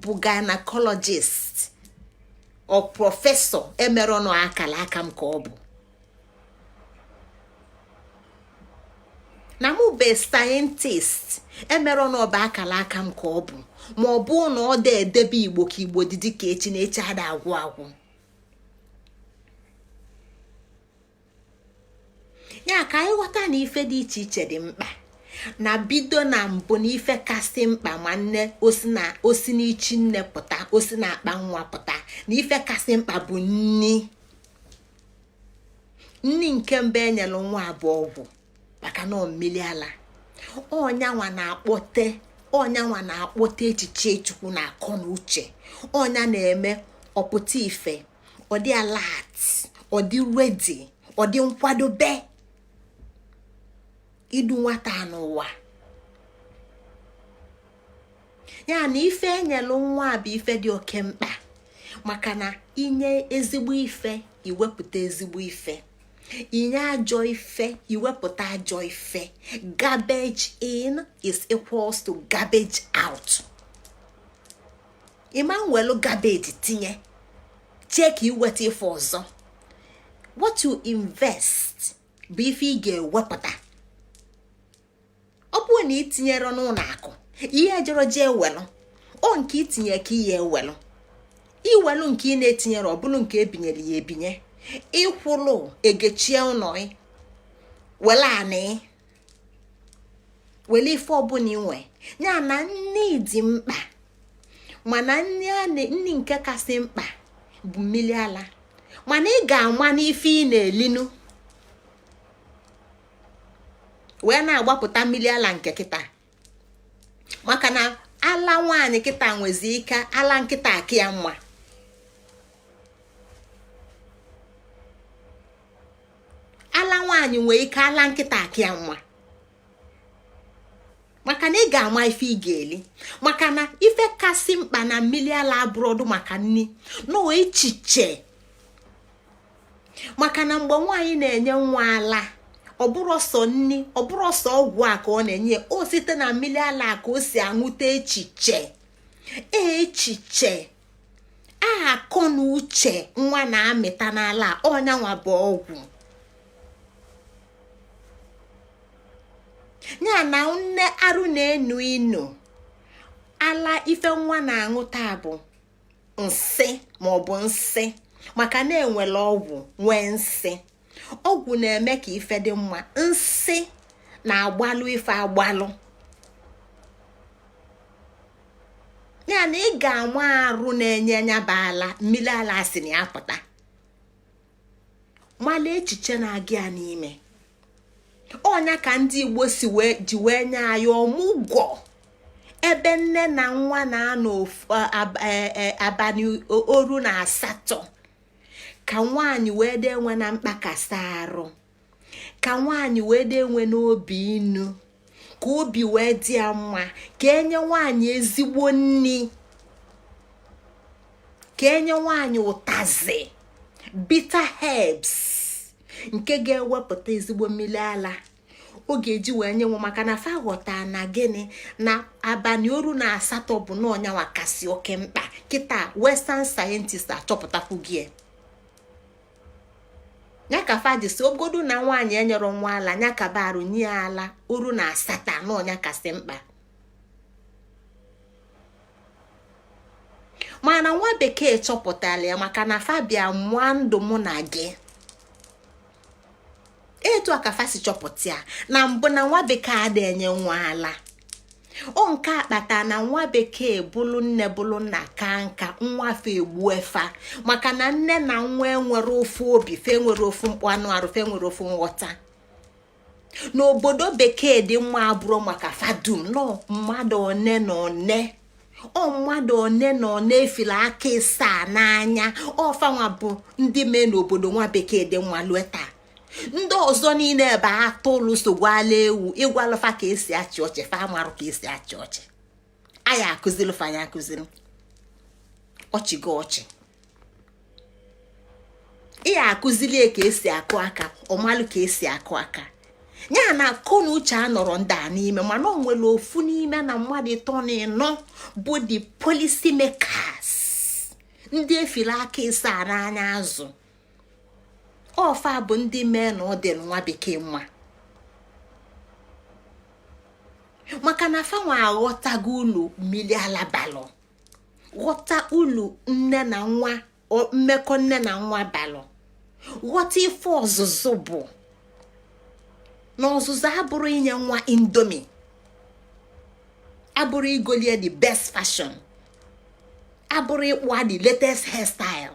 bụ gynecologist ọ prọfesọ emere ọnụ akala aka m ka ọ bụ, na mụ bụ sayentist emere ọnụ ọba akala aka m ka ọ bụ, ma ọ bụ na ọ dị edebe Igbo ka Igbo dị dịka echi na echi ada agwụ. Ya ka anyị ghọta na ife dị iche iche dị mkpa, na bido na mbụ na ife kasị mkpa ma nne osi n'ichi nne pụta, osi na akpa nwa pụta, na ife kasị mkpa bụ nni nke mbụ enyelu nwa bụ ọgwụ, maka na mmiri ala ọnyanwa na-akpọte echiche Chukwu na akọ na uche. Ọnya na-eme ọpụta ife, ọ dị alert, ọ dị ready, ọ dị nkwadobe idu nwata n'ụwa. Ya na ife enyelu nwa bụ ife dị oke mkpa, maka na inye ezigbo ife iwepụta ezigbo ife, inye ajọ ife iwepụta ajọ ife. Garbage in is equals to garbage out. Ịma nwelu garbage tinye chee ka iweta ife ọzọ. What you invest bụ ife ị ga-ewepụta. Ọ bụrụ na itinyere n'ụlọ akụ ihe jọrọ jee welu, ọ nke itinye ka ihe ewelu, iwelu nke ị na-etinyere ọ bụrụ nke ebinyere ya ebinye, ịkwụlụ egechie ụlọ wele anị wele ife ọbụla inwe. Ya na nni dị mkpa, mana nni nke kasị mkpa bụ mmiri ala. Mana ị ga-ama n'ife ị na-elinu wee na-agbapụta mmiri ala nke kịta, maka na ala nwaanyị kịta nwezi ike ala nkịta akị ya mma. Ala nwaanyị nwee ike ala nkịta akị ya mma, maka na ị ga-ama ife ị ga-eli. Maka na ife kasị mkpa na mmiri ala abụrọdụ maka nni na echiche, maka na mgbe nwaanyị na-enye nwa ala ọ bụrụ sọ nni, ọ bụrụ sọ ọgwụ a ka ọ na-enye, o site na mmiri ala ka o si aṅụta echiche akọ na uche nwa na-amịta n'ala ọnyanwa bụ ọgwụ. Ya na nne arụ na-enu inu ala ife nwa na-aṅụta bụ nsị maọbụ nsị, maka na enwere ọgwụ nwee nsị. Ọgwụ na-eme ka ife dị mma, nsị na-agbalụ ife agbalụ. Ya na ị ga-ama arụ na-enye nyaba ala mmiri ala si na ya pụta, mala echiche na-aga ya n'ime. Ọnya ka ndị Igbo ji wee nye anyị ọmụgwọ, ebe nne na nwa na-anọ abalị 18 ka nwaanyị wee dị enwe na mkpakasị arụ, ka nwaanyị wee dị enwe n'obi inu, ka obi wee dị ya mma, ka enye nwaanyị ezigbo nni, ka enye nwaanyị ụtazi bitter herbs nke ga-ewepụta ezigbo mmiri ala ọ ga-eji wee nye nwa. Maka na fa ghọta na gịnị na abalị 18 bụ na ọnyanwa kasị oke mkpa. Kịta western scientist achọpụtakwu gị ya ka fa ji si ogodu na nwaanyị enyere nwa ala nya ka barụ nye ala 18 na ọnya kasị mkpa. mana nwa bekee chọpụtara ya maka na fabia mụa ndụ mụ na gị. Etu aka fasi chọpụta ya na mbụ na nwa bekee ada enye nwa ala. O nke akpata na nwa bekee bụlụ nne bụlụ nna ka nka nwa fe egbu efa maka na nne na nwa enwere ofu obi, fe nwere ofu mkpụ anụ arụ, fe nwere ofu nghọta. N'obodo bekee dị mma abụrụ maka fadum no mmadụ one na one. O mmadụ one na one efila aka ịsa n'anya. O fanwa bụ ndị mee n'obodo nwa bekee dị mma lue taa. Ndị ọzọ niile ebe atụlụ sogwala ewu ịgwalụfa ka esi achị ọchị, fa marụ ka esi achị ọchị. Aya akụziri fa ya akụziri ọchị gị ọchị. Iya akụzili ka esi akụ aka, ọmalụ ka esi akụ aka. Ya na akụ na uche anọrọ ndị a n'ime, mana o nwere ofu n'ime na mmadụ ịtọ na ịnọ bụ the policy makers, ndị efila aka ịsa n'anya azụ. Ọfa bụ ndị mee na ọ dị nwa bekee mma maka na fanwa aghọtago ulu mmiri ala balụ, ghọta ulu nne na nwa, mmekọ nne na nwa balụ, ghọta ife ọzụzụ bụ na ọzụzụ abụrụ inye nwa indomie, abụrụ igolie the best fashion, abụrụ ịkpụa the latest hairstyle.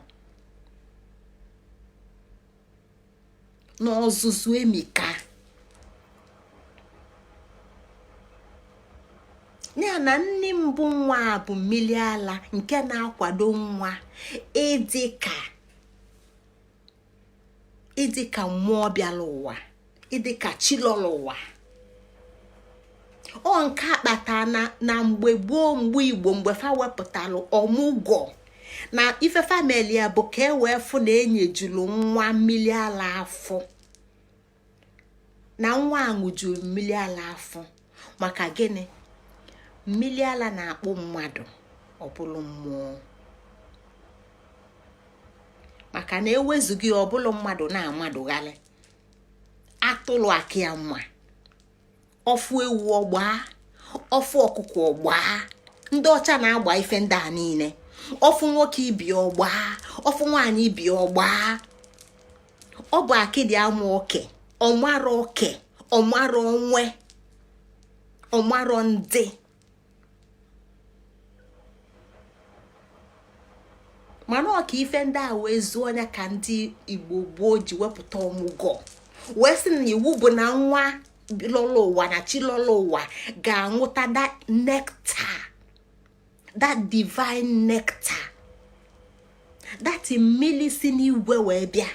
N'ọzụzụ emika ya na nne mbụ nwa bụ mmiri ala nke na-akwado nwa ịdịka mmụọ bịala ụwa, ịdịka chilọla ụwa. Ọ nke akpata na mgbe gboo, mgbe Igbo, mgbe fa wepụtalụ ọmụgwọ na ife famili ya bụ ka e wee fụ na enyejulu nwa mmiri ala afọ, na nwa aṅụjuru mmiri ala afọ. Maka gịnị? Mmiri ala na-akpụ mmadụ ọ bụrụ mmụọ. Maka na ewezughị ọ bụrụ mmadụ na-amadụghalị, atụlụ aka ya mma, ọfụ ewu ọgbaa, ọfụ ọkụkọ ọgbaa. Ndị ọcha na-agba ife ndị a niile. Ọfụ nwoke ibi ọgbaa, ọfụ nwaanyị ibi ọgbaa. Ọ bụ akịdị amụ oke, ọmara oke, ọmara onwe, ọmara ndị. Mana ọka ife ndị a wee zuo anya ka ndị Igbo gboo ji wepụta ọmụgwọ, wee sị na iwu bụ na nwa lọlọ ụwa na chi lọlọ ụwa ga-aṅụta that nectar, that divine nectar, that mmiri si n'igwe wee bịa,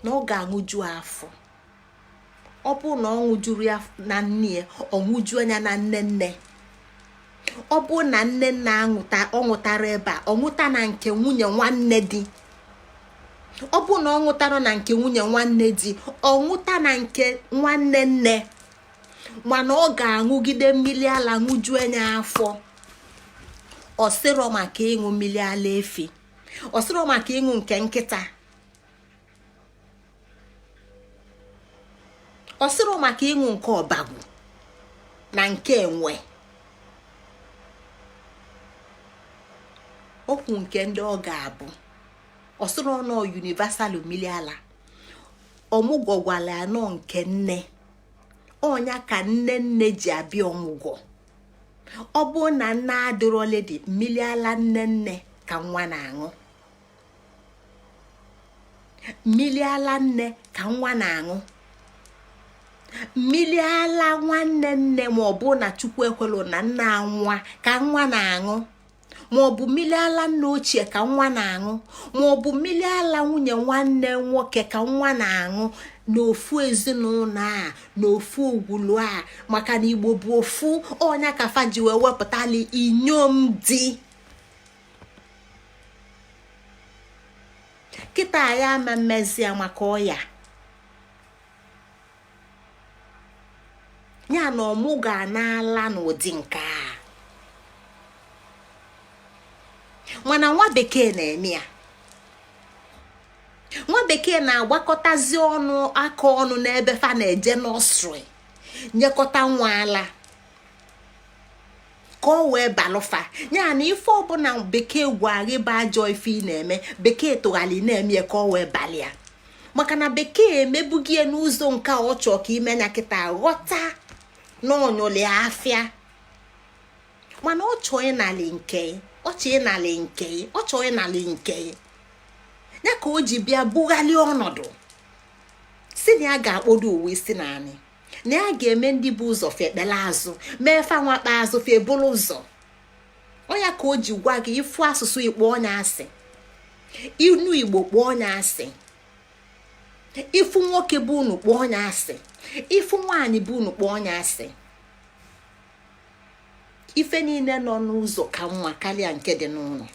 na ọ ga-aṅụju afọ. Ọ bụ na ọ ṅụjuru ya na nne ya, ọ ṅụju anya na nne. Ọ bụ na nne nna ọ ṅụtara ebe a, ọ ṅụta na nke nwunye nwanne di. Ọ bụ na ọ ṅụtara na nke nwunye nwanne di, ọ ṅụta na nke nwanne nne. Mana ọ ga-aṅụgide mmiri ala ṅụju anya afọ. Ọ sịrọ maka ịṅụ mmiri ala efi, ọ sịrọ maka ịṅụ nke nkịta, ọ sịrọ maka ịṅụ nke ọbagwu na nke enwe. Okwu nke ndị ọ ga-abụ ọ sịrọ nọ universal mmiri ala. Ọmụgwọ gwara ya nọ nke nne, ọnya ka nne ji abịa ọmụgwọ. Ọ bụ na nne adịrọledi, mmiri ala nne ka nwa na-aṅụ. Mmiri ala nne ka nwa na-aṅụ. Mmiri ala nwanne nne ma ọ bụ na Chukwu ekwelu na nna nwa ka nwa na-aṅụ, ma ọ bụ mmiri ala nna ochie ka nwa na-aṅụ, ma ọ bụ mmiri ala nwunye nwanne nwoke ka nwa na-aṅụ. N'ofu ezinụlọ a, n'ofu ugwulu a, maka na Igbo bụ ofu. Ọnya ka fa ji wee wepụtali inyom di. Kịta ya ama mmezi ya maka ọya ya na ọmụ ga n'ala n'ụdị nke a. Mana nwa bekee na-eme ya. Nwa bekee na-agbakọtazi ọnụ aka ọnụ n'ebe fa na-eje nọsrị nyekọta nwa ala. ka o wee balụfa. Ya na ife ọbụla bekee gwara ịba ajọ ife ị na-eme, bekee tụghali na-eme ka o wee balịa. Maka na bekee emebugie n'ụzọ nke ọ chọọ ka imenya kịta ghọta n'onyole afịa. Mana ọ chọọ ịnali nke, ọ chọọ ịnali nke, ọ chọọ ịnali nke. Ya ka o ji bịa bughalị ọnọdụ. Si na ya ga-akpọdo uwe isi naanị. Na ya ga-eme ndị bụ ụzọ fekpele azụ, mee fa nwakpa azụ febulu ụzọ. Ọ ya ka o ji gwa gị ifu asụsụ Igbo onye asị. Inu Igbo kpọọ onye asị. Ifu nwoke bụ unu kpọọ onye asị. Ifu nwaanyị bụ unu kpọọ onye asị. Ife niile nọ n'ụzọ ka mma karịa nke dị n'ụlọ.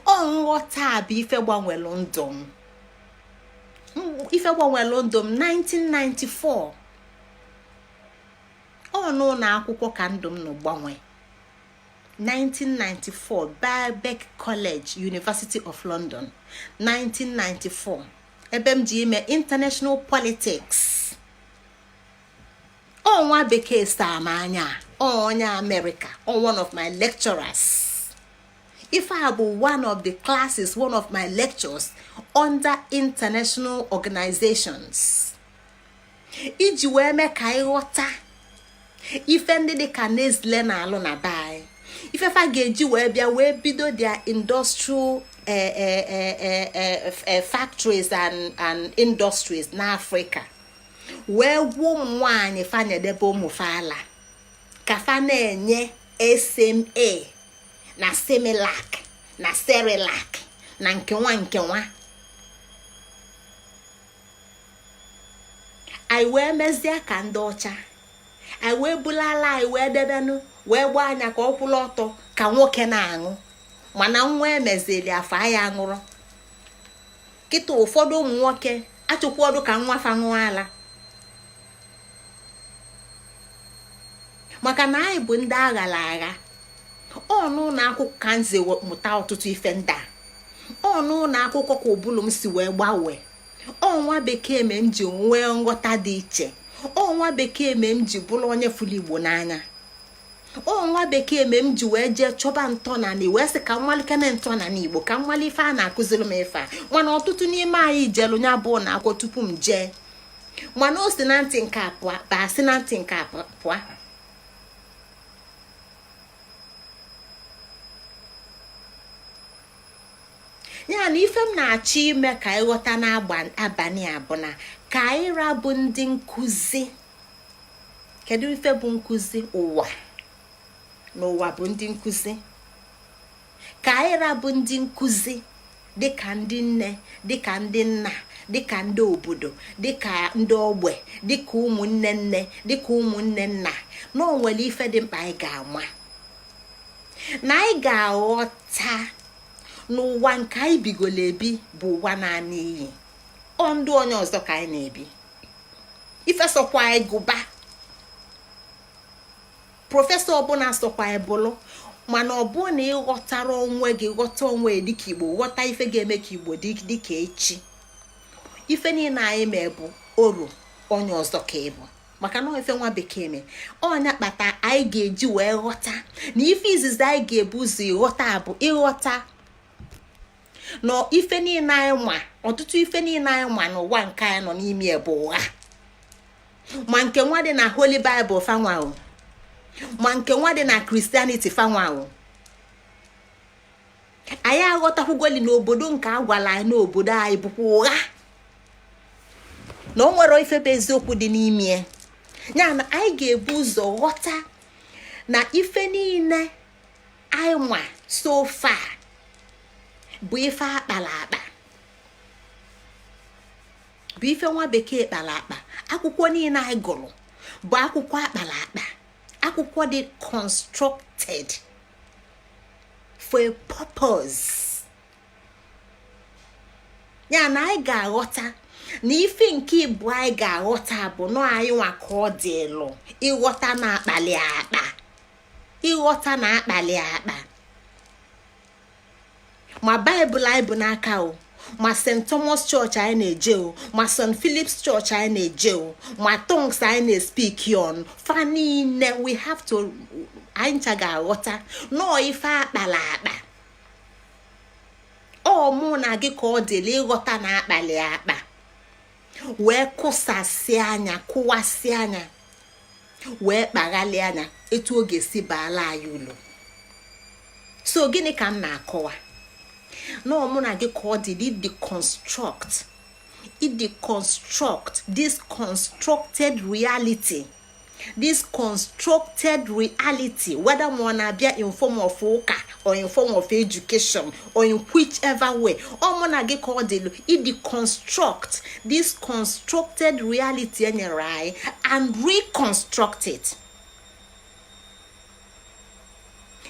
Ọ nghọta bụ ife gbanwere ndụ m. Ife gbanwere ndụ m 1994. Ọ n'ụlọ akwụkwọ ka ndụ m nọ gbanwe. 1994 Birkbeck College, University of London. 1994 ebe m ji ime International Politics. Ọ nwa bekee saa m anya. Ọ onye America. Ọ one of my lecturers. If I have one of the classes, one of my lectures under international organizations. Iji wee mee ka ịghọta ife ndị dị ka Nestle na alụ na bai. Ife fa ga-eji wee bịa wee bido their industrial factories and industries na Africa. Wee gwuo ụmụ nwaanyị fa nyedebe ụmụ fa ala. Ka fa na-enye SMA na Similac na Cerelac na nkenwa. Anyị wee mezie ka ndị ọcha. Anyị wee bulala anyị wee debenu wee gbaa anya ka ọ kwụlụ ọtọ ka nwoke na-aṅụ. Mana nwa emezili afọ anyị aṅụrụ. Kịta ụfọdụ ụmụ nwoke achụkwọdụ ka nwa fa ṅụọ ala. Maka na anyị bụ ndị aghala agha. Ọnụ na akwụkwọ ka nze mụta ọtụtụ ife ndị a. Ọnụ na akwụkwọ ka ụbụlụ m si wee gbanwee. Ọnwa bekee me m ji nwee nghọta dị iche. Ọnwa bekee me m ji bụrụ onye fụrụ Igbo n'anya. Ọnwa bekee me m ji wee jee chọba ntọna na wee sị ka mmalike na ntọna n'Igbo ka mmali ife a na-akụziri m ife a. Mana ọtụtụ n'ime anyị jelu nya bụ na akwụkwọ tupu m jee. Mana o si na ntị nke a pụa, ba si na ntị nke a pụa. Ya na ife m na-achọ ime ka ịghọta n'abalị a bụ na ka anyị rabụ ndị nkụzi. Kedu ife bụ nkụzi? Ụwa. N'ụwa bụ ndị nkụzi. Ka anyị rabụ ndị nkụzi dịka ndị nne, dịka ndị nna, dịka ndị obodo, dịka ndị ogbe, dịka ụmụnne nne, dịka ụmụnne nna. Na o nwere ife dị mkpa anyị ga-ama. Na anyị ga-aghọta n'ụwa nke anyị bigolo ebi bụ ụwa naanị iyi. Ọ ndụ onye ọzọ ka anyị na-ebi. Ife sọkwa anyị gụba. Prọfesọ ọbụla sọkwa anyị bụlụ. Mana ọ bụ na ịghọtara onwe gị, ghọta onwe dịka Igbo, ghọta ife ga-eme ka Igbo dịka echi. Ife niile anyị mee bụ oru onye ọzọ ka ịbụ. Maka na ife nwa bekee me. Ọnya kpata anyị ga-eji wee ghọta na ife izizi anyị ga-ebu ụzọ ịghọta bụ ịghọta na ife niile anyị nwa, ọtụtụ ife niile anyị nwa n'ụwa nke anyị nọ n'ime bụ ụgha. Ma nke nwa dị na Holy Bible fanwa o. Ma nke nwa dị na Christianity fanwa o. Anyị aghọtakwugoli n'obodo nke agwala anyị n'obodo anyị bụkwa ụgha. Na o nwere ife bụ eziokwu dị n'ime. Ya na anyị ga-ebu ụzọ ghọta na ife niile anyị nwa so far bụ ife akpala akpa. Bụ ife nwa bekee kpala akpa. Akwụkwọ niile anyị gụrụ bụ akwụkwọ akpala akpa. Akwụkwọ dị constructed for a purpose. Ya na anyị ga-aghọta na ife nke ibu anyị ga-aghọta bụ na anyị nwa ka ọ dị elu. Ịghọta na-akpali akpa. Ịghọta na-akpali akpa. Ma Bible anyị bụ n'aka o. Ma St. Thomas Church anyị na-eje o. Ma St. Philip's Church anyị na-eje o. Ma tongues anyị na-speak on. Fa niile we have to anyị ncha ga-aghọta nọọ ife akpala akpa. Ọ mụ na gị ka ọ dịla ịghọta na akpali akpa, wee kụsasị anya, kụwasị anya, wee kpaghalị anya etu oge si baala anyị ụlọ. So gịnị ka m na-akọwa? Nọọ mụ na gị ka ọ dịla deconstruct this constructed reality, whether more na bịa in form of ụka or in form of education or in whichever way. Ọ mụ na gị ka ọ dịlụ deconstruct this constructed reality enyere anyị and reconstruct it.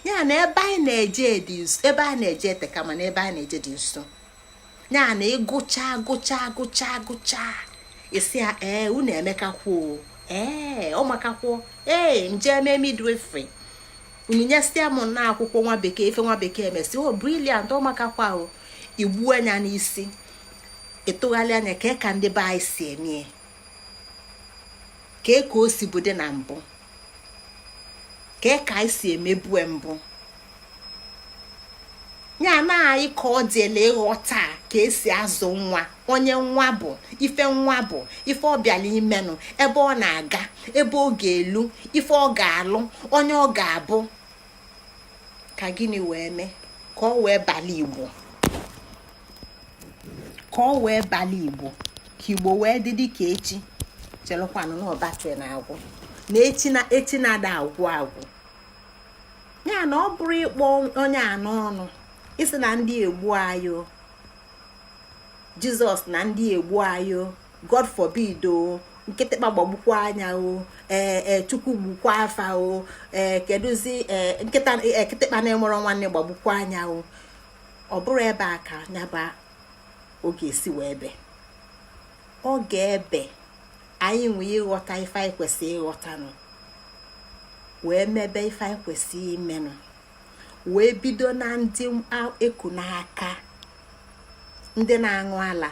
Ya na ebe anyị na-eje dị nso, ebe a na-eje eteka, mana ebe a na-eje dị nso. Ya na ịgụcha isi ya unu emekakwuo, ọ makakwuo, nje eme midwifery, unu nyesịa m na akwụkwọ nwa bekee, ife nwa bekee emesi, brilliant, ọ makakwa o. Igbu anya n'isi, ịtụghalị anya ka ndị be anyị si eme, ka o si bude na mbụ, ka anyị si emebu mbụ. Ya na anyị ka ọ dịla ịghọta ka esi azụ nwa, onye nwa bụ, ife nwa bụ, ife ọ bịala imenụ, ebe ọ na-aga, ebe ọ ga-elu, ife ọ ga-alụ, onye ọ ga-abụ. Ka gịnị wee mee? Ka ọ wee bala Igbo, ka Igbo wee dị dị ka echi. Chelụkwanụ na ọbatị na-agwụ, na echi na-ada agwụ. Ya na ọ bụrụ ịkpọ onye anọ ọnụ isi na ndị egbu ayo, Jizọs na ndị egbu ayo, God forbid o, nkịtịkpa gbagbukwa anya o, Chukwu gbukwa afa o, keduzi kịtịkpa na-enwere nwanne gbagbukwa anya o. Ọ bụrụ ebe a ka nyaba oge esi wee ebe ọ ga-ebe anyị nwee ịghọta ife anyị kwesịrị ịghọtanụ, wee mebe ife anyị kwesịrị imenụ, wee bido na ndị eku n'aka, ndị na-aṅụ ala.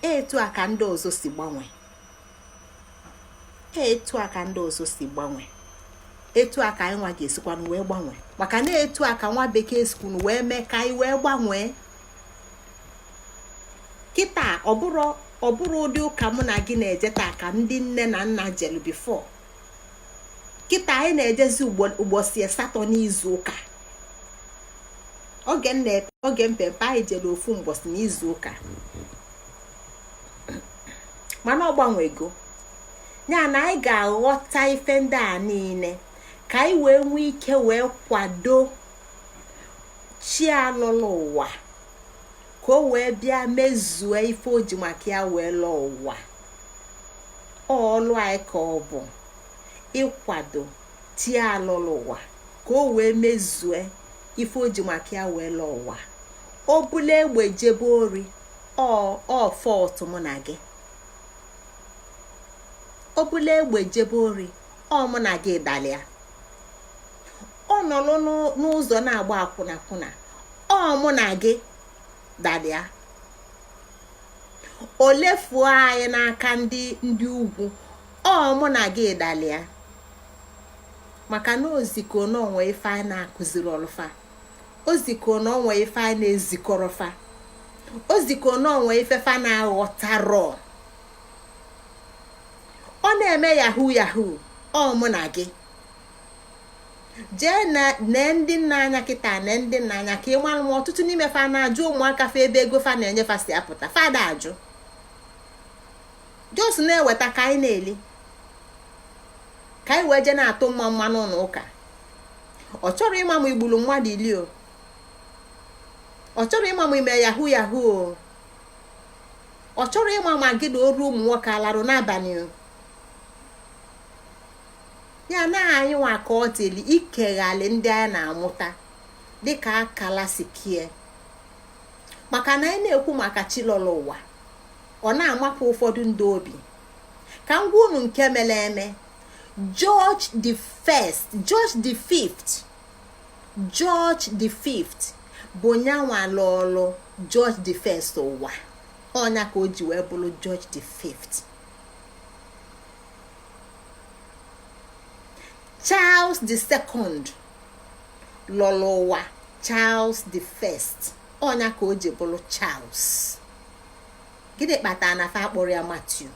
Etu a ka ndị ọzọ si gbanwe, etu a ka anyị nwa ga-esikwanụ wee gbanwe, maka na etu a ka nwa bekee sikwunu wee mee ka anyị wee gbanwee. Kịta ọ bụrụ ụdị ụka mụ na gị na-eje taa ka ndị nne na nna jelu before. Kịta anyị na-ejezi ụbọchị asatọ n'izu ụka. Oge mpempe anyị jere ofu mbọsị n'izu ụka, mana ọ gbanwego. Ya na anyị ga-aghọta ife ndị a niile ka anyị wee nwee ike wee kwado chi alụlụ ụwa, ka o wee bịa mezue ife o ji maka ya wee lụọ ụwa. Ọlụ anyị ka ọ bụ ịkwado chi alụlụ ụwa ka o wee mezue ife o ji maka ya wee lụọ ụwa. O bule egbe jebe ori, ọ fọtụ mụ na gị. O bule egbe jebe ori, ọ mụ na gị dalịa. Ọ nọlụ n'ụzọ na-agba akwụna, ọ mụ na gị dalịa. O lefuo anyị n'aka ndị ugwu, ọ mụ na gị dalịa. Maka na oziko n'onwe ife anyị na-akụziri ọlụfa, oziko n'onwe ife anyị na-ezikọrọfa, oziko n'onwe ife fa na-aghọtarọ. Ọ na-eme yahoo, ọ mụ na gị jee na ndị nna anya kịta, na ndị nna anya ka ị malụ. Ọtụtụ n'ime fa na-ajụ ụmụaka fa ebe ego fa na-enye fa si apụta, fada ajụ jos na-eweta ka anyị na-eli, ka anyị wee je na-atụ mma n'ụlọ ụka. Ọ chọrọ ịma m igbulu mmadụ ili o, ọ chọrọ ịma m ime yahoo o, ọ chọrọ ịma ma gị na oru ụmụ nwoke alarụ n'abalị o. Ya na anyị nwa ka ọ dịli ikeghalị ndị anyị na-amụta dịka akala si kie, maka na anyị na-ekwu maka chilọlọ ụwa, ọ na-amapụ ụfọdụ ndị obi. Ka m gwa unu nke mere eme. George the fifth bụ nyanwa lọlụ George the first ụwa. Ọnya ka o ji wee bụrụ George the fifth. Charles the second lọrọ ụwa Charles the first, ọnya ka o ji bụrụ Charles. Gịnị kpatara na fa akpọrọ ya Matthew?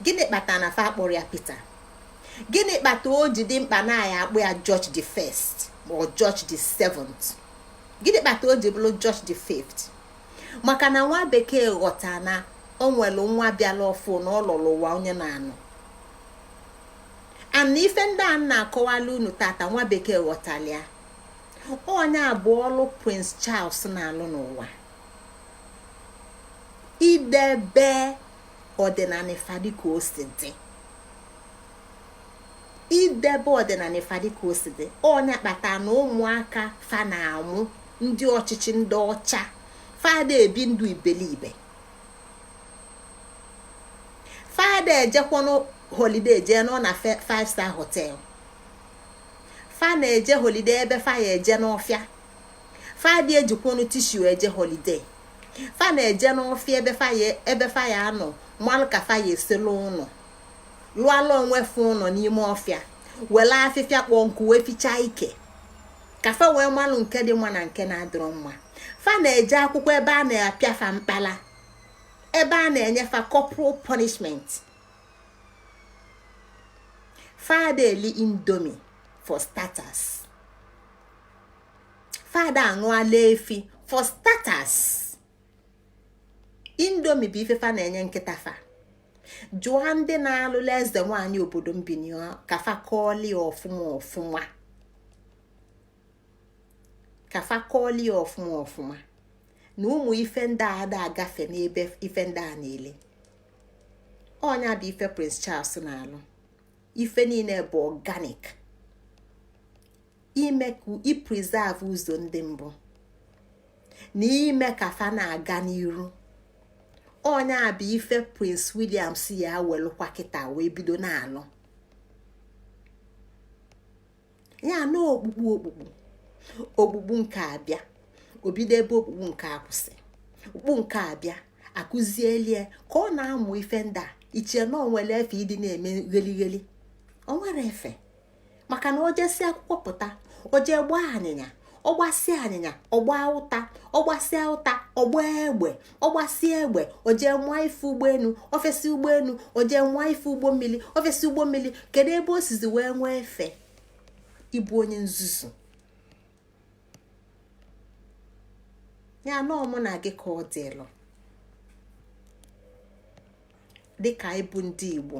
Gịnị kpatara na fa akpọrọ ya Peter? Gịnị kpatara o ji dị mkpa na ya akpọ ya George the first or George the seventh? Gịnị kpatara o ji bụrụ George the fifth? Maka na nwa bekee ghọta na o nwere nwa bịala ọfụ na ọ lọrọ ụwa onye na-anụ. And ife ndị a na-akọwala unu tata nwa bekee ghọtala ya. Onye abụọ ọlụ Prince Charles na-alụ n'ụwa. Idebe ọdịnala fadi ka o si dị. Idebe ọdịnala fadi ka o si dị. Onye kpatara na ụmụaka fa na-anwụ ndị ọchịchị ndị ọcha fada ebi ndụ ibelibe. Fada ejekwanụ holiday je nọ na 5-star hotel. Fa na-eje holiday ebe fa ya eje n'ọfịa. Fa dị ejikwanụ tissue eje holiday. Fa na-eje n'ọfịa ebe fa ya anọ mmalụ ka fa ya eselu ụnọ. Lụọla onwe fa ụnọ n'ime ọfịa. Wele afịfịa kpọọ nkụ wee fichaa ike. Ka fa wee mmalụ nke dị mma na nke na-adịrọ mma. Fa na-eje akwụkwọ ebe a na-apịa fa mkpala. Ebe a na-enye fa corporal punishment. Fada eli indomie for starters. Fada aṅụala efi for starters. Indomie bụ ife fa na-enye nkịta fa. Jụọ ndị na-alụla eze nwaanyị obodo mbini ka fa kọọli ọfụma ọfụma. Ka fa kọọli ọfụma ọfụma. Na ụmụ ife ndị a ada agafe n'ebe ife ndị a na-ele. Ọnya bụ ife Prince Charles na-alụ. Ife niile bụ organic. Ime ka i preserve ụzọ ndị mbụ. Na ime ka fa na-aga n'iru. Ọnya bụ ife Prince William si ya welụkwa kịta wee bido na-alụ. Ya na okpukpu nke abịa. Obido ebe okpukpu nke akwụsị. Okpukpu nke abịa akụzielie ka ọ na-amụ ife ndị a. Ichie na onwere efe ịdị na-eme gheli. O nwere efe. Maka na o jesi akwụkwọ pụta, o jee gbaa anyịnya, ọ gbasịa anyịnya, ọ gbaa ụta, ọ gbasịa ụta, ọ gbaa egbe, ọ gbasịa egbe, o jee nwa ife ụgbọenu, ofesi ụgbọenu, o jee nwa ife ụgbọ mmiri, ofesi ụgbọ mmiri. Kedu ebe o sizi wee nwee efe? Ịbụ onye nzuzu. Ya na ọmụ na gị ka ọ dịlụ. Dịka ịbụ ndị Igbo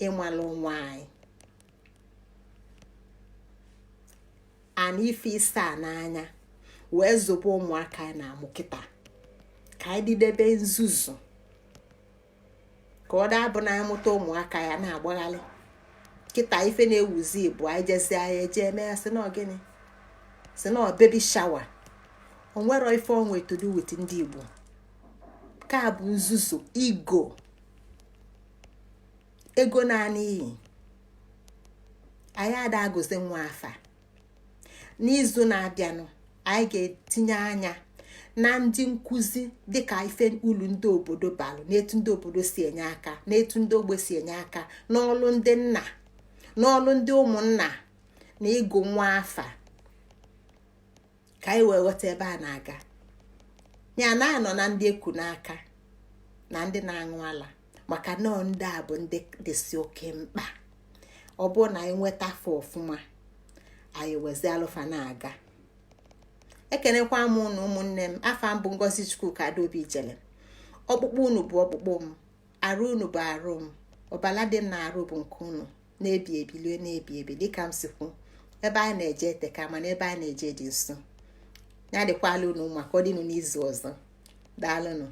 ịmalụ nwanyị. Ana ife ịsa n'anya wee zobe ụmụaka na-amụ kịta. Ka anyị didebe nzuzu. Ka ọ dabụ na amụta ụmụaka ya na-agbaghalị. Kịta ife na-ewuzi bụ anyị jezi anyị eje eme ya sị na gịnị? Sị na baby shower. O nwere ife onwe to do with ndị Igbo. Ka bụ nzuzu ego naanị iyi. Anyị ada agụzi nwa afa. N'izu na-abịanụ anyị ga-etinye anya na ndị nkuzi dịka ife ulu ndị obodo balụ, n'etu ndị obodo si enye aka, n'etu ndị ogbe si enye aka, n'ọlụ ndị nna, n'ọlụ ndị ụmụnna na ịgụ nwa afa. Ka anyị wee ghọta ebe a na-aga. Ya na anọ na ndị eku n'aka na ndị na-aṅụ ala. Maka na ndị a bụ ndị dịsi oke mkpa. Ọ bụ na anyị nweta afọ ọfụma, anyị wezi alụfa na-aga. Ekenekwa m unu ụmụnne m. Afa m bụ Ngozi Chukwuka Adaobi Ijele. Ọkpụkpụ unu bụ ọkpụkpụ m. Arụ unu bụ arụ m. Ọbala dị m na arụ bụ nke unu. Na-ebi ebi lue na-ebi ebi dịka m sikwu. Ebe anyị na-eje eteka mana ebe anyị na-eje dị nso. Ya dịkwala unu maka ọ dịnụ n'izu ọzọ. Daalụnụ.